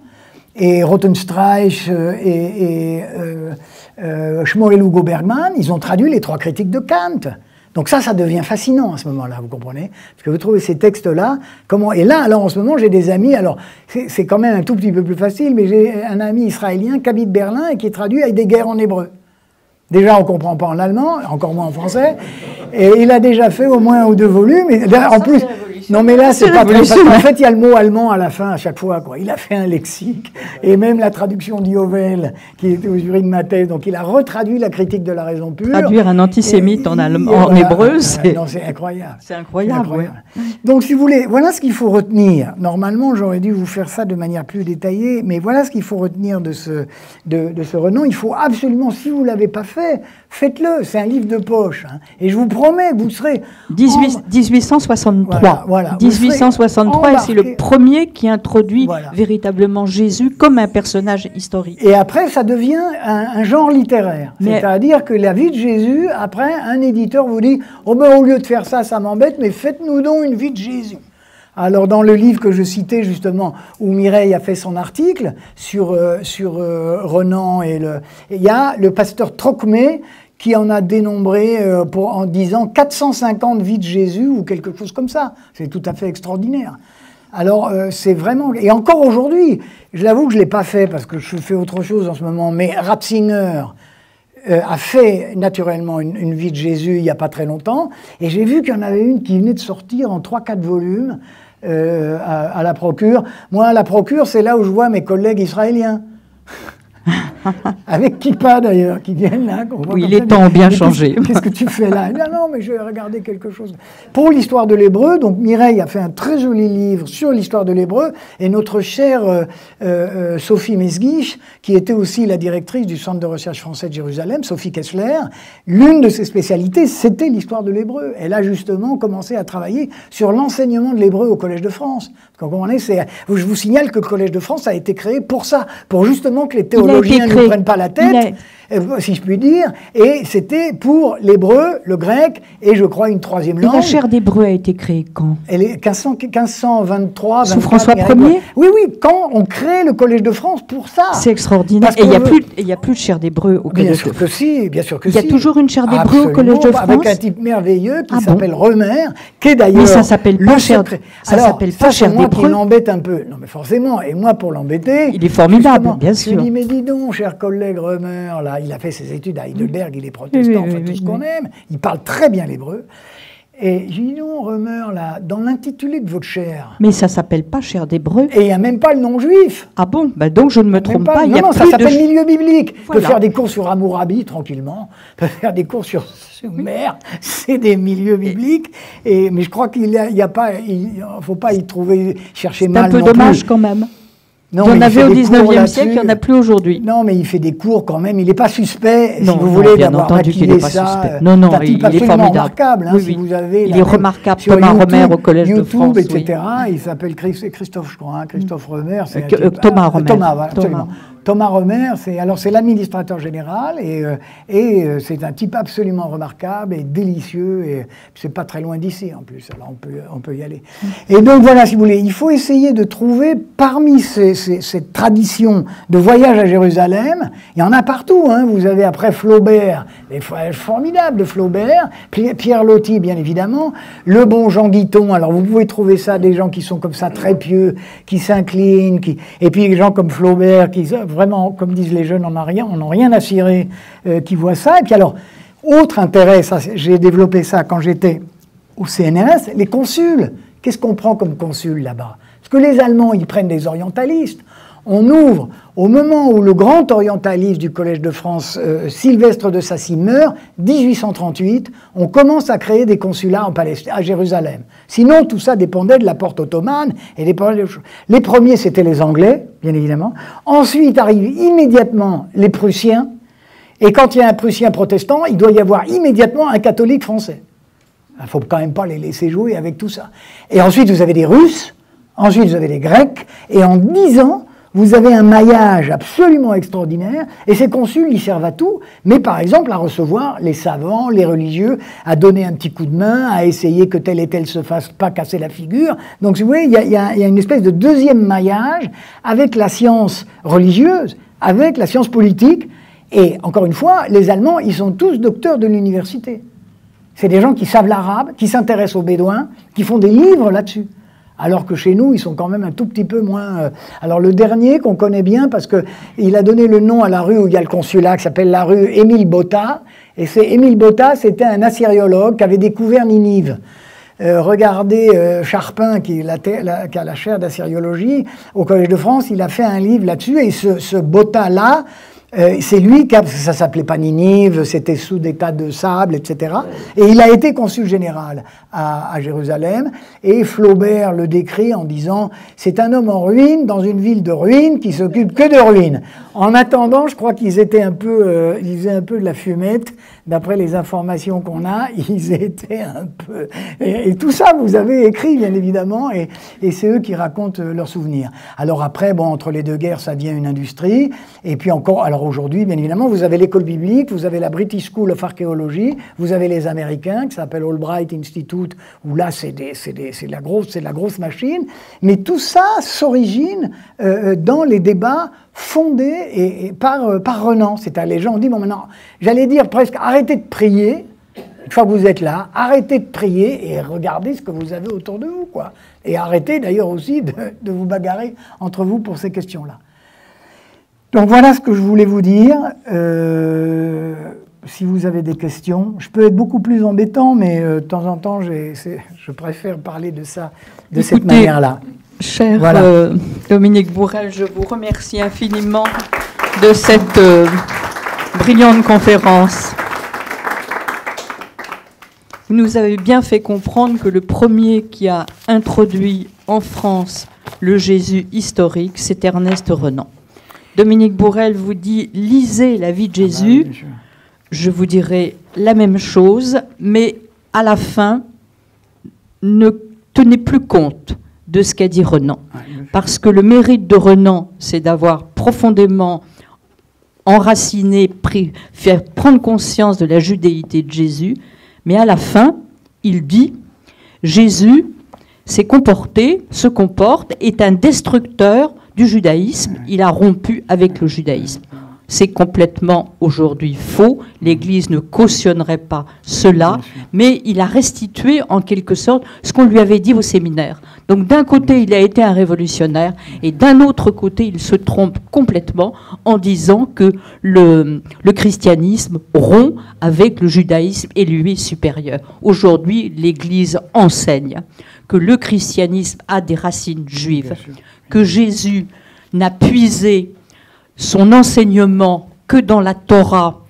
Et Rothenstreich et Shmuel Hugo Bergman, ils ont traduit les 3 critiques de Kant. Donc ça devient fascinant à ce moment-là, vous comprenez? Parce que vous trouvez ces textes-là, et là, alors en ce moment, j'ai des amis, alors c'est quand même un tout petit peu plus facile, mais j'ai un ami israélien qui habite Berlin et qui traduit Heidegger en hébreu. Déjà, on ne comprend pas en allemand, encore moins en français, et il a déjà fait au moins 1 ou 2 volumes, et en plus... Non, mais là, c'est pas très... révolutionnaire. En fait, il y a le mot allemand à la fin, à chaque fois, quoi. Il a fait un lexique, et même la traduction d'Iovel, qui était au jury de ma thèse, donc il a retraduit la critique de la raison pure. Traduire un antisémite en allemand, en voilà, hébreu, voilà. Non, c'est incroyable. c'est incroyable. C'est incroyable. Donc, si vous voulez, voilà ce qu'il faut retenir. Normalement, j'aurais dû vous faire ça de manière plus détaillée, mais voilà ce qu'il faut retenir de ce Renan. Il faut absolument, si vous ne l'avez pas fait, faites-le. C'est un livre de poche. Hein. Et je vous promets que vous serez... 1863. Voilà. 1863, et c'est le embarqué. premier qui introduit Voilà. véritablement Jésus comme un personnage historique. Et après, ça devient un genre littéraire. Mais- C'est-à-dire que la vie de Jésus, après, un éditeur vous dit « Oh ben, au lieu de faire ça, ça m'embête, mais faites-nous donc une vie de Jésus ». Alors, dans le livre que je citais, justement, où Mireille a fait son article sur Renan, il y a le pasteur Trocmé qui en a dénombré en disant 450 vies de Jésus ou quelque chose comme ça. C'est tout à fait extraordinaire. Alors, c'est vraiment... Et encore aujourd'hui, je l'avoue que je ne l'ai pas fait parce que je fais autre chose en ce moment, mais Ratzinger a fait naturellement une vie de Jésus il n'y a pas très longtemps, et j'ai vu qu'il y en avait une qui venait de sortir en 3-4 volumes à la Procure. Moi, à la Procure, c'est là où je vois mes collègues israéliens. Avec Kippa d'ailleurs, qui viennent là. Oui, les temps ont bien changé. Qu'est-ce que tu fais là? Eh bien, non, mais je vais regarder quelque chose. Pour l'histoire de l'hébreu, donc Mireille a fait un très joli livre sur l'histoire de l'hébreu, et notre chère Sophie Mesguich, qui était aussi la directrice du Centre de recherche français de Jérusalem, Sophie Kessler, l'une de ses spécialités, c'était l'histoire de l'hébreu. Elle a justement commencé à travailler sur l'enseignement de l'hébreu au Collège de France. Parce qu'on je vous signale que le Collège de France a été créé pour ça, pour justement que les théologiens ne prennent pas la tête, si je puis dire, et c'était pour l'hébreu, le grec, et je crois une troisième langue. Et la chaire d'hébreu a été créée quand? Elle est 1523, Sous François Ier? Oui, quand on crée le Collège de France pour ça. C'est extraordinaire. Et il n'y a plus de chaire d'hébreu au Collège de France. Bien sûr que si. Il y a toujours une chaire d'hébreu au Collège de France? Avec un type merveilleux qui s'appelle Remer, qui est d'ailleurs... Mais ça s'appelle pas chaire d'hébreu. C'est moi qui l'embête un peu. Non, mais forcément, et moi pour l'embêter... Il est formidable, bien sûr. Je lui dis, mais dis donc, cher collègue Remer, là, il a fait ses études à Heidelberg, il est protestant, tout ce qu'on aime, il parle très bien l'hébreu. Et j'ai dit non, Remer, là, dans l'intitulé de votre chaire... Mais ça s'appelle pas chaire d'hébreu. Et il n'y a même pas le nom juif. Ah bon? Bah donc je ne me trompe pas. Non, ça s'appelle milieu biblique. Voilà. On peut faire des cours sur Hammurabi, tranquillement. On peut faire des cours sur Sumer. C'est des milieux bibliques. Mais je crois qu'il n'y a pas... Il ne faut pas y chercher mal non plus. C'est un peu dommage quand même. Non, il y en avait au 19e siècle, il n'y en a plus aujourd'hui. Non, mais il fait des cours quand même. Il n'est pas suspect, non, si vous voulez, bien d'avoir entendu qu'il n'est pas suspect. Non, il est formidable. Remarquable, hein, oui, si vous avez il est remarquable, Thomas Remer au Collège de France. YouTube, etc. Oui. Il s'appelle Christophe, je crois, hein, Christophe Remer. Thomas Remer. Thomas, absolument. Thomas Remer, c'est l'administrateur général et c'est un type absolument remarquable et délicieux et c'est pas très loin d'ici en plus, alors on peut y aller. Et donc voilà, si vous voulez, il faut essayer de trouver parmi cette tradition de voyage à Jérusalem, il y en a partout, hein. Vous avez après Flaubert, les voyages formidables de Flaubert, Pierre Loti bien évidemment, le bon Jean Guiton, alors vous pouvez trouver ça, des gens qui sont comme ça très pieux, qui s'inclinent, et puis des gens comme Flaubert qui vraiment, comme disent les jeunes, on n'a rien à cirer, qui voient ça. Et puis alors, autre intérêt, ça, j'ai développé ça quand j'étais au CNRS, les consuls. Qu'est-ce qu'on prend comme consul là-bas? Parce que les Allemands, ils prennent des orientalistes. On ouvre, au moment où le grand orientaliste du Collège de France, Sylvestre de Sacy, meurt, 1838, on commence à créer des consulats en Palestine, à Jérusalem. Sinon, tout ça dépendait de la porte ottomane. Et les premiers, c'était les Anglais, bien évidemment. Ensuite arrivent immédiatement les Prussiens. Et quand il y a un Prussien protestant, il doit y avoir immédiatement un catholique français. Il ne faut quand même pas les laisser jouer avec tout ça. Et ensuite, vous avez des Russes. Ensuite, vous avez les Grecs. Et en 10 ans, vous avez un maillage absolument extraordinaire, et ces consuls, ils servent à tout, mais par exemple à recevoir les savants, les religieux, à donner un petit coup de main, à essayer que tel et tel se fasse pas casser la figure. Donc, si vous voyez, il y a une espèce de deuxième maillage avec la science religieuse, avec la science politique, et encore une fois, les Allemands, ils sont tous docteurs de l'université. C'est des gens qui savent l'arabe, qui s'intéressent aux Bédouins, qui font des livres là-dessus. Alors que chez nous, ils sont quand même un tout petit peu moins... Alors le dernier qu'on connaît bien, parce qu'il a donné le nom à la rue où il y a le consulat, qui s'appelle la rue Émile Botta. Et Émile Botta, c'était un assyriologue qui avait découvert Ninive. regardez Charpin, qui a la chaire d'assyriologie au Collège de France, il a fait un livre là-dessus, et ce Botta-là, c'est lui qui a, parce que ça s'appelait pas Ninive, c'était sous des tas de sable, etc. Et il a été consul général à Jérusalem, et Flaubert le décrit en disant « C'est un homme en ruine, dans une ville de ruines, qui s'occupe que de ruines ». En attendant, je crois qu'ils étaient un peu, ils faisaient un peu de la fumette, d'après les informations qu'on a, ils étaient un peu... Et tout ça, vous avez écrit, bien évidemment, et c'est eux qui racontent leurs souvenirs. Alors après, bon, entre les deux guerres, ça devient une industrie, et puis encore... Alors aujourd'hui, bien évidemment, vous avez l'école biblique, vous avez la British School of Archaeology, vous avez les Américains, qui s'appellent Albright Institute, où là, c'est de la grosse machine, mais tout ça s'origine dans les débats fondés par Renan. C'est-à-dire, les gens ont dit, bon, maintenant, j'allais dire presque, arrêtez de prier, une fois que vous êtes là, arrêtez de prier et regardez ce que vous avez autour de vous, quoi. Et arrêtez d'ailleurs aussi de vous bagarrer entre vous pour ces questions-là. Donc voilà ce que je voulais vous dire. Si vous avez des questions, je peux être beaucoup plus embêtant, mais de temps en temps, je préfère parler de ça de cette manière-là. Cher voilà. Dominique Bourrel, je vous remercie infiniment de cette brillante conférence. Vous nous avez bien fait comprendre que le premier qui a introduit en France le Jésus historique, c'est Ernest Renan. Dominique Bourrel vous dit « Lisez la vie de Jésus ». Je vous dirai la même chose, mais à la fin, ne tenez plus compte de ce qu'a dit Renan. Parce que le mérite de Renan, c'est d'avoir profondément enraciné, faire prendre conscience de la judéité de Jésus. Mais à la fin, il dit « Jésus s'est comporté, se comporte, est un destructeur du judaïsme, il a rompu avec le judaïsme. » C'est complètement aujourd'hui faux. L'Église ne cautionnerait pas cela, mais il a restitué en quelque sorte ce qu'on lui avait dit au séminaire. Donc d'un côté, il a été un révolutionnaire, et d'un autre côté, il se trompe complètement en disant que le christianisme rompt avec le judaïsme et lui est supérieur. Aujourd'hui, l'Église enseigne que le christianisme a des racines juives, que Jésus n'a puisé son enseignement que dans la Torah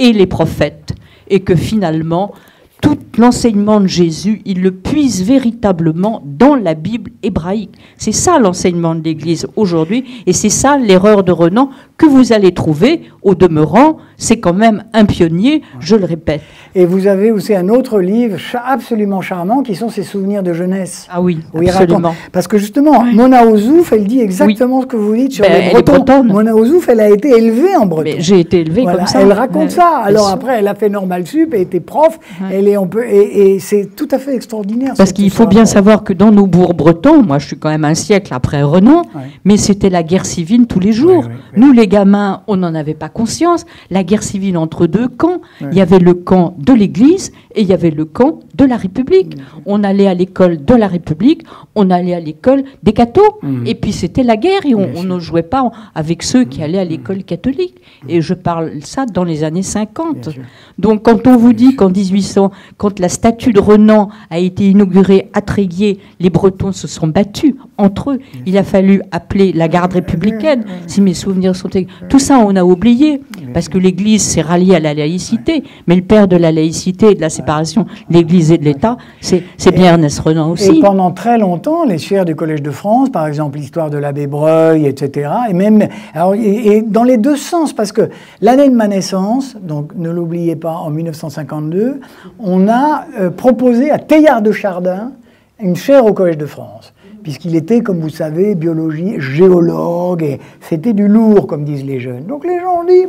et les prophètes, et que finalement, tout l'enseignement de Jésus, il le puise véritablement dans la Bible hébraïque. C'est ça l'enseignement de l'Église aujourd'hui, et c'est ça l'erreur de Renan que vous allez trouver. Au demeurant, c'est quand même un pionnier, je le répète. Et vous avez aussi un autre livre absolument charmant, qui sont ses souvenirs de jeunesse. Ah oui, absolument. Parce que justement, Mona Ozouf, elle dit exactement ce que vous dites sur les Bretons. Mona Ozouf, elle a été élevée en breton. Mais j'ai été élevée comme ça. Elle raconte ça. Alors après, elle a fait Normal Sup, elle était prof, et c'est tout à fait extraordinaire. Parce qu'il faut bien savoir que dans nos bourgs bretons, moi je suis quand même un siècle après Renan, mais c'était la guerre civile tous les jours. Nous les gamins, on n'en avait pas conscience. La guerre civile entre deux camps, il y avait le camp de l'Église et il y avait le camp de la République. On allait à l'école de la République, on allait à l'école des cathos, et puis c'était la guerre, et on ne jouait pas avec ceux qui allaient à l'école catholique. Et je parle ça dans les années 50. Donc quand on vous dit qu'en 1800, quand la statue de Renan a été inaugurée à Tréguier, les Bretons se sont battus entre eux. Il a fallu appeler la garde républicaine, si mes souvenirs sont exacts. Tout ça, on a oublié, parce que l'Église s'est ralliée à la laïcité, mais le père de la laïcité et de la séparation de l'Église et de l'État, c'est bien Ernest Renan aussi. Et pendant très longtemps, les chaires du Collège de France, par exemple l'histoire de l'abbé Breuil, etc., et même et dans les deux sens, parce que l'année de ma naissance, donc ne l'oubliez pas, en 1952, on a proposé à Teilhard de Chardin une chaire au Collège de France, puisqu'il était, comme vous savez, biologie, géologue, et c'était du lourd, comme disent les jeunes. Donc les gens ont dit,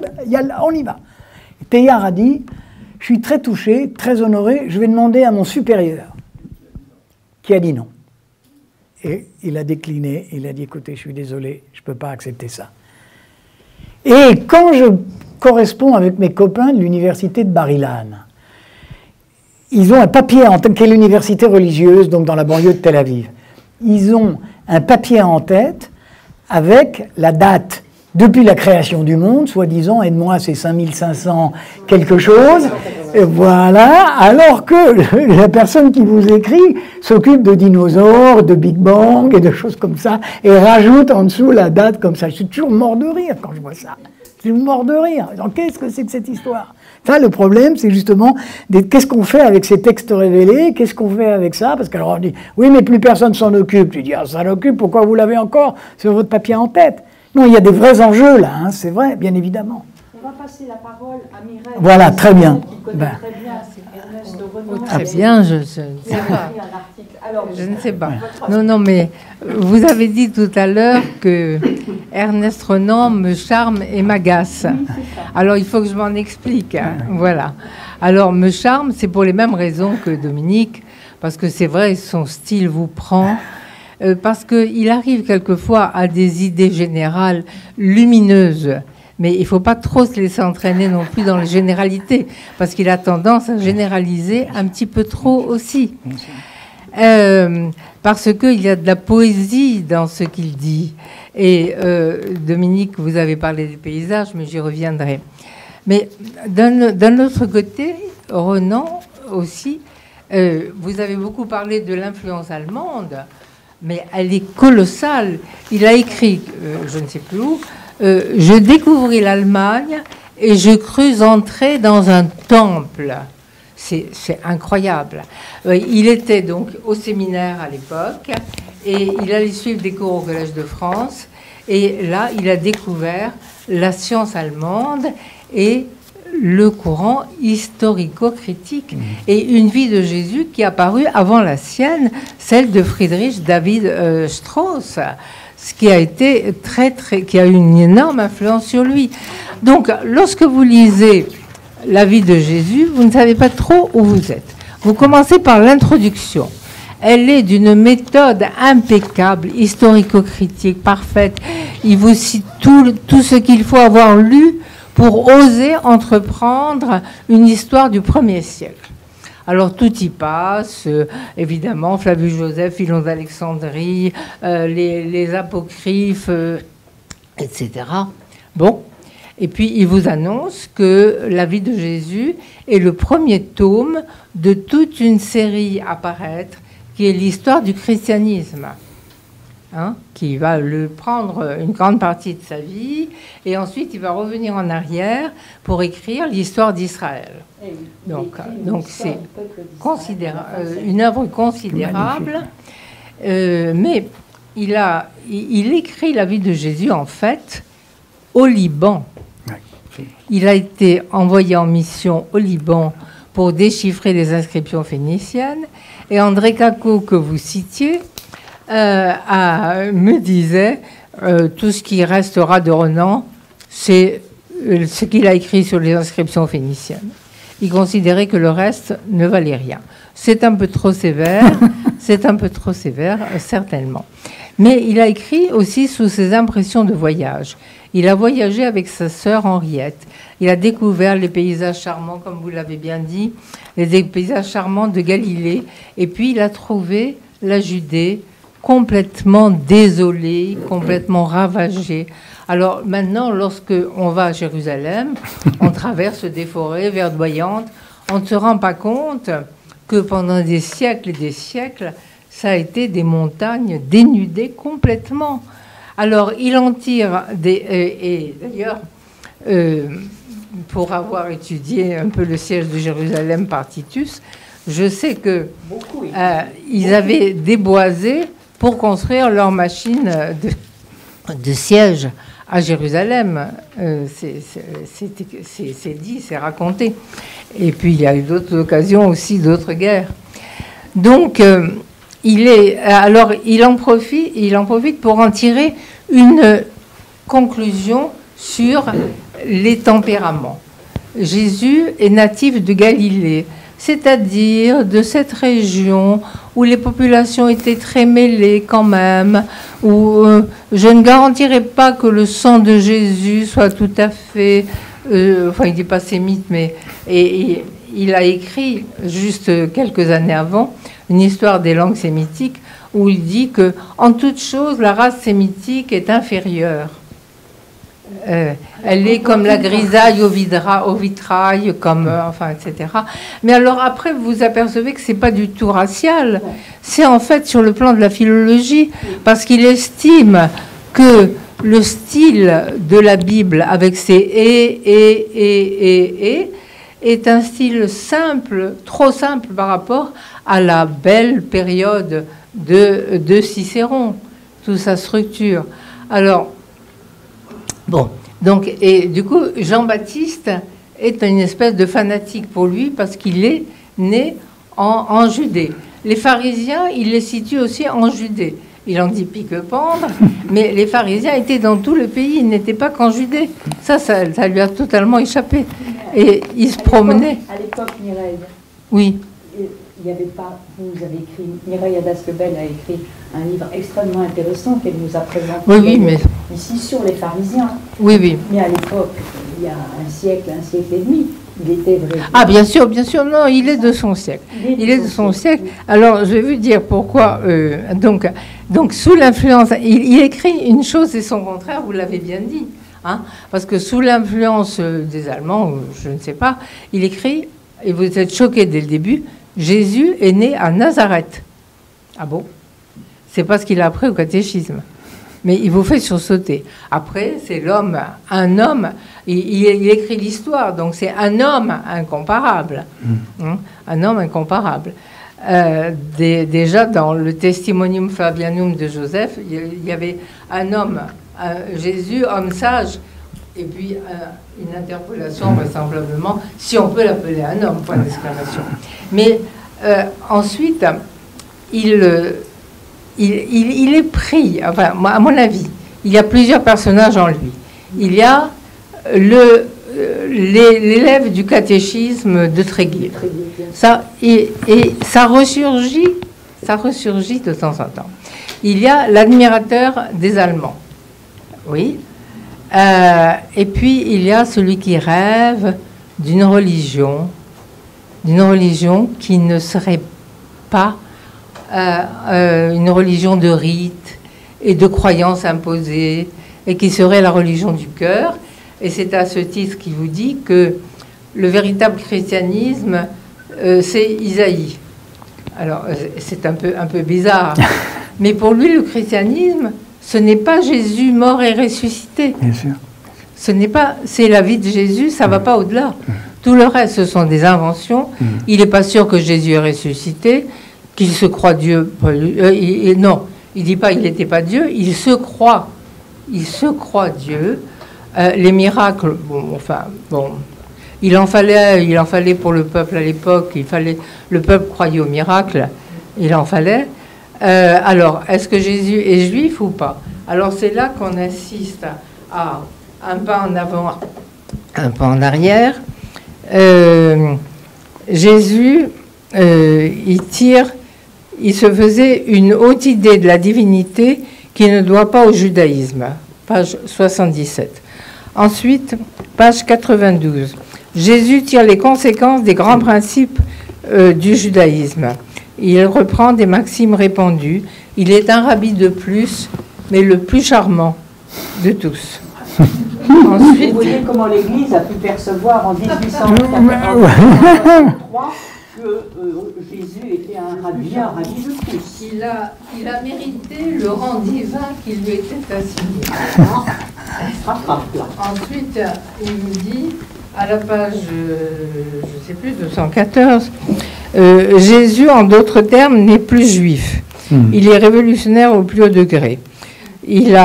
on y va. Et Teilhard a dit, je suis très touché, très honoré, je vais demander à mon supérieur, qui a dit non. Et il a décliné, il a dit, écoutez, je suis désolé, je ne peux pas accepter ça. Et quand je corresponds avec mes copains de l'université de Bar-Ilan, ils ont un papier en tête, qui est l'université religieuse, donc dans la banlieue de Tel Aviv. Ils ont un papier en tête avec la date depuis la création du monde, soi-disant, aide-moi, c'est 5500 quelque chose, Et voilà, alors que la personne qui vous écrit s'occupe de dinosaures, de Big Bang et de choses comme ça, et rajoute en dessous la date comme ça. Je suis toujours mort de rire quand je vois ça. Je suis mort de rire. Donc, qu'est-ce que c'est que cette histoire? Ça, le problème, c'est justement, qu'est-ce qu'on fait avec ces textes révélés? Qu'est-ce qu'on fait avec ça? Parce qu'alors on dit, oui, mais plus personne s'en occupe. Tu dis, ah, ça l'occupe, pourquoi vous l'avez encore sur votre papier en tête? Non, il y a des vrais enjeux là, hein, c'est vrai, bien évidemment. On va passer la parole à Mireille. Voilà, très bien. Qui connaît très bien Ernest Renan. Très bien, je ne sais pas. Je ne sais pas. Non, non, mais vous avez dit tout à l'heure que Ernest Renan me charme et m'agace. Alors, il faut que je m'en explique. Hein. Voilà. Alors, me charme, c'est pour les mêmes raisons que Dominique, parce que c'est vrai, son style vous prend. Parce qu'il arrive quelquefois à des idées générales lumineuses. Mais il ne faut pas trop se laisser entraîner non plus dans les généralités, parce qu'il a tendance à généraliser un petit peu trop aussi. Parce qu'il y a de la poésie dans ce qu'il dit. Et Dominique, vous avez parlé des paysages, mais j'y reviendrai. Mais d'un autre côté, Renan aussi, vous avez beaucoup parlé de l'influence allemande, mais elle est colossale. Il a écrit, je ne sais plus où, je découvris l'Allemagne et je crus entrer dans un temple. C'est incroyable. Il était donc au séminaire à l'époque et il allait suivre des cours au Collège de France. Et là, il a découvert la science allemande et le courant historico-critique et une vie de Jésus qui a paru avant la sienne, celle de Friedrich David Strauss, ce qui a été qui a eu une énorme influence sur lui. Donc, lorsque vous lisez la vie de Jésus, vous ne savez pas trop où vous êtes. Vous commencez par l'introduction. Elle est d'une méthode impeccable, historico-critique, parfaite. Il vous cite tout ce qu'il faut avoir lu pour oser entreprendre une histoire du 1er siècle. Alors tout y passe, évidemment, Flavius Joseph, Philon d'Alexandrie, les apocryphes, etc. Bon, et puis il vous annonce que la vie de Jésus est le premier tome de toute une série à paraître, qui est l'histoire du christianisme. Hein, qui va le prendre une grande partie de sa vie, et ensuite il va revenir en arrière pour écrire l'histoire d'Israël. Donc c'est une œuvre considérable, mais il écrit la vie de Jésus en fait au Liban. Il a été envoyé en mission au Liban pour déchiffrer les inscriptions phéniciennes, et André Cacot, que vous citiez, me disait tout ce qui restera de Renan, c'est ce qu'il a écrit sur les inscriptions phéniciennes. Il considérait que le reste ne valait rien. C'est un peu trop sévère, certainement. Mais il a écrit aussi sous ses impressions de voyage. Il a voyagé avec sa sœur Henriette. Il a découvert les paysages charmants, comme vous l'avez bien dit, les paysages charmants de Galilée. Et puis il a trouvé la Judée complètement désolée, complètement ravagée. Alors maintenant, lorsque on va à Jérusalem, on traverse des forêts verdoyantes, on ne se rend pas compte que pendant des siècles et des siècles, ça a été des montagnes dénudées complètement. Alors il en tire et d'ailleurs, pour avoir étudié un peu le siège de Jérusalem par Titus, je sais que ils avaient déboisé pour construire leur machine de siège à Jérusalem. C'est dit, c'est raconté. Et puis, il y a eu d'autres occasions aussi, d'autres guerres. Donc, il en profite pour en tirer une conclusion sur les tempéraments. Jésus est natif de Galilée, c'est-à-dire de cette région où les populations étaient très mêlées quand même, où je ne garantirai pas que le sang de Jésus soit tout à fait, enfin il n'est pas sémite, mais et il a écrit juste quelques années avant une histoire des langues sémitiques où il dit que en toute chose la race sémitique est inférieure. Elle est comme la grisaille au vitrail, comme, enfin, etc. Mais alors après, vous vous apercevez que c'est pas du tout racial. C'est en fait sur le plan de la philologie, parce qu'il estime que le style de la Bible, avec ses et, est un style simple, trop simple par rapport à la belle période de Cicéron, toute sa structure. Alors, bon, donc, et du coup, Jean-Baptiste est une espèce de fanatique pour lui parce qu'il est né en Judée. Les pharisiens, il les situe aussi en Judée. Il en dit pique-pendre, mais les pharisiens étaient dans tout le pays, ils n'étaient pas qu'en Judée. Ça lui a totalement échappé. Et il se promenait. À l'époque, Mireille, oui. il n'y avait pas, vous avez écrit, Mireille Adas-Lebel a écrit un livre extrêmement intéressant qu'elle nous a présenté mais... ici sur les pharisiens. Oui, oui. Mais à l'époque, il y a un siècle et demi, il était vrai. Ah, bien sûr, non, il est de son siècle. Il est de son siècle. Alors, je vais vous dire pourquoi. Donc, sous l'influence, il écrit une chose et son contraire, vous l'avez bien dit. Hein, parce que sous l'influence des Allemands, je ne sais pas, il écrit, et vous êtes choqués dès le début, Jésus est né à Nazareth. Ah bon? C'est pas ce qu'il a appris au catéchisme. Mais il vous fait sursauter. Après, c'est l'homme, un homme, il écrit l'histoire, donc c'est un homme incomparable. Hein, un homme incomparable. Déjà, dans le Testimonium Fabianum de Joseph, il y avait un homme, Jésus, homme sage, et puis une interpellation, vraisemblablement, si on peut l'appeler un homme, point d'exclamation. Mais ensuite, il est pris, enfin, à mon avis, il y a plusieurs personnages en lui. Il y a l'élève du catéchisme de Tréguier. Ça, et ça ressurgit de temps en temps. Il y a l'admirateur des Allemands. Oui. Et puis, il y a celui qui rêve d'une religion qui ne serait pas une religion de rites et de croyances imposées, et qui serait la religion du cœur. Et c'est à ce titre qu'il vous dit que le véritable christianisme, c'est Isaïe. Alors, c'est un peu bizarre, mais pour lui, le christianisme, ce n'est pas Jésus mort et ressuscité. Bien sûr. C'est la vie de Jésus, ça ne va pas au-delà. Tout le reste, ce sont des inventions. Il n'est pas sûr que Jésus est ressuscité, qu'il se croit Dieu. Non, il ne dit pas qu'il n'était pas Dieu, il se croit Dieu. Les miracles, il en fallait pour le peuple à l'époque, le peuple croyait aux miracles, il en fallait. Alors, est-ce que Jésus est juif ou pas? Alors, c'est là qu'on assiste à un pas en avant, un pas en arrière. Jésus, il se faisait une haute idée de la divinité qui ne doit pas au judaïsme. Page 77. Ensuite, page 92. Jésus tire les conséquences des grands principes du judaïsme. Il reprend des maximes répandues. Il est un rabbi de plus, mais le plus charmant de tous. Ensuite, vous voyez comment l'Église a pu percevoir en 1883 que Jésus était un rabbi de plus. Il a mérité le rang divin qui lui était assigné. Ensuite, il nous dit, à la page, je ne sais plus, 214, Jésus, en d'autres termes, n'est plus juif. Il est révolutionnaire au plus haut degré. Il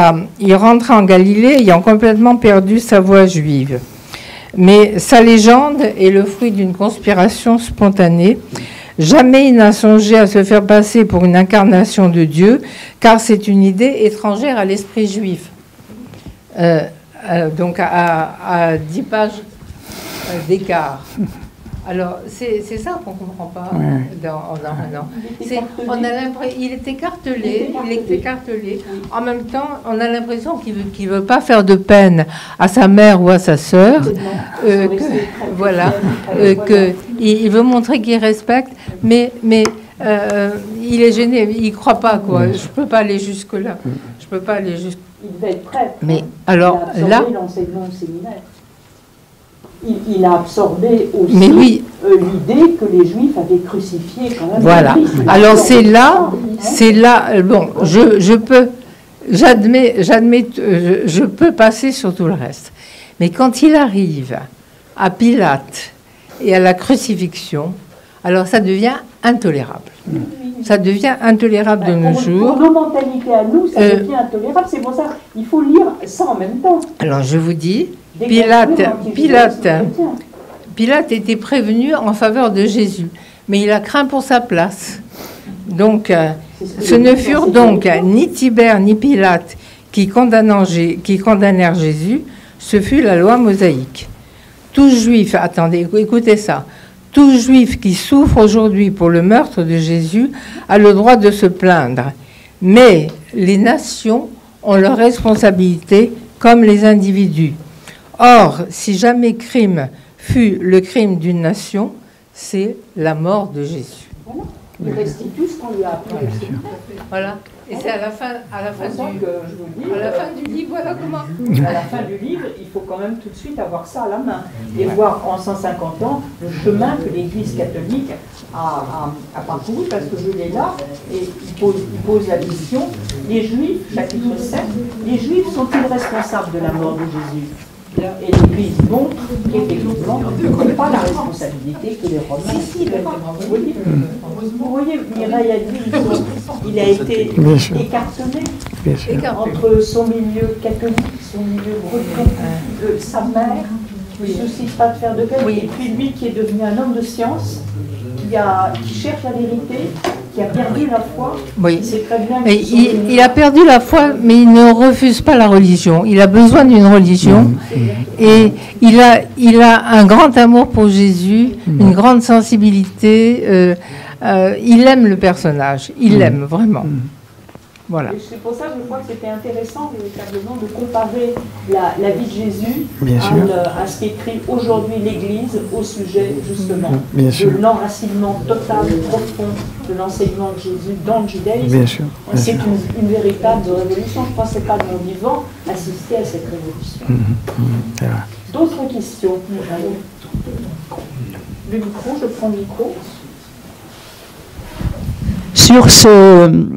rentra en Galilée ayant complètement perdu sa voix juive. Mais sa légende est le fruit d'une conspiration spontanée. Jamais il n'a songé à se faire passer pour une incarnation de Dieu, car c'est une idée étrangère à l'esprit juif. Donc à 10 pages d'écart. Alors, c'est ça qu'on ne comprend pas dans Renan. Il est écartelé. En même temps, on a l'impression qu'il ne veut pas faire de peine à sa mère ou à sa sœur. Il veut montrer qu'il respecte, mais il est gêné, il ne croit pas, quoi. Je ne peux pas aller jusque-là. Je peux pas aller jusque. Il devait être prêt. Mais alors il a là. absorbé l'enseignement au séminaire. Il a absorbé aussi Mais oui. L'idée que les Juifs avaient crucifié quand même. Voilà. Alors c'est là, bon, je peux, j'admets, je peux passer sur tout le reste. Mais quand il arrive à Pilate et à la crucifixion, alors ça devient intolérable. Ça devient intolérable de nos jours. Pour nos mentalités à nous, ça devient intolérable. C'est pour ça qu'il faut lire ça en même temps. Alors je vous dis, Pilate était prévenu en faveur de Jésus, mais il a craint pour sa place. Donc, ce ne furent donc ni Tibère ni Pilate qui condamnèrent Jésus, ce fut la loi mosaïque. Tout juif, attendez, écoutez ça, tout juif qui souffre aujourd'hui pour le meurtre de Jésus a le droit de se plaindre, mais les nations ont leur responsabilité comme les individus. Or, si jamais crime fut le crime d'une nation, c'est la mort de Jésus. Voilà. Il restitue ce qu'on lui a appris. Voilà. Et c'est à la fin du livre, voilà comment. À la fin du livre, il faut quand même tout de suite avoir ça à la main et voir en 150 ans le chemin que l'Église catholique a parcouru, parce que je l'ai là, et il pose la question, les Juifs, chapitre 7, les Juifs sont-ils responsables de la mort de Jésus ? Et l'Église montre qu'effectivement, ce n'est pas la responsabilité que les Romains. Vous voyez, Mireille a dit, il a été écartonné entre son milieu catholique, son milieu breton, sa mère, qui ne suscite pas de faire de peine, et puis lui qui est devenu un homme de science, qui cherche la vérité, qui a perdu la foi. Oui. C'est très bien. Il a perdu la foi, mais il ne refuse pas la religion. Il a besoin d'une religion. Et il a un grand amour pour Jésus, une grande sensibilité. Il aime le personnage. Il l'aime vraiment. Voilà. C'est pour ça que je crois que c'était intéressant véritablement de comparer la vie de Jésus à ce qu'écrit aujourd'hui l'Église au sujet justement de l'enracinement total, profond de l'enseignement de Jésus dans le judaïsme. C'est une véritable révolution. Je ne pensais pas de mon vivant assister à cette révolution. D'autres questions? Le micro, je prends le micro. Sur ce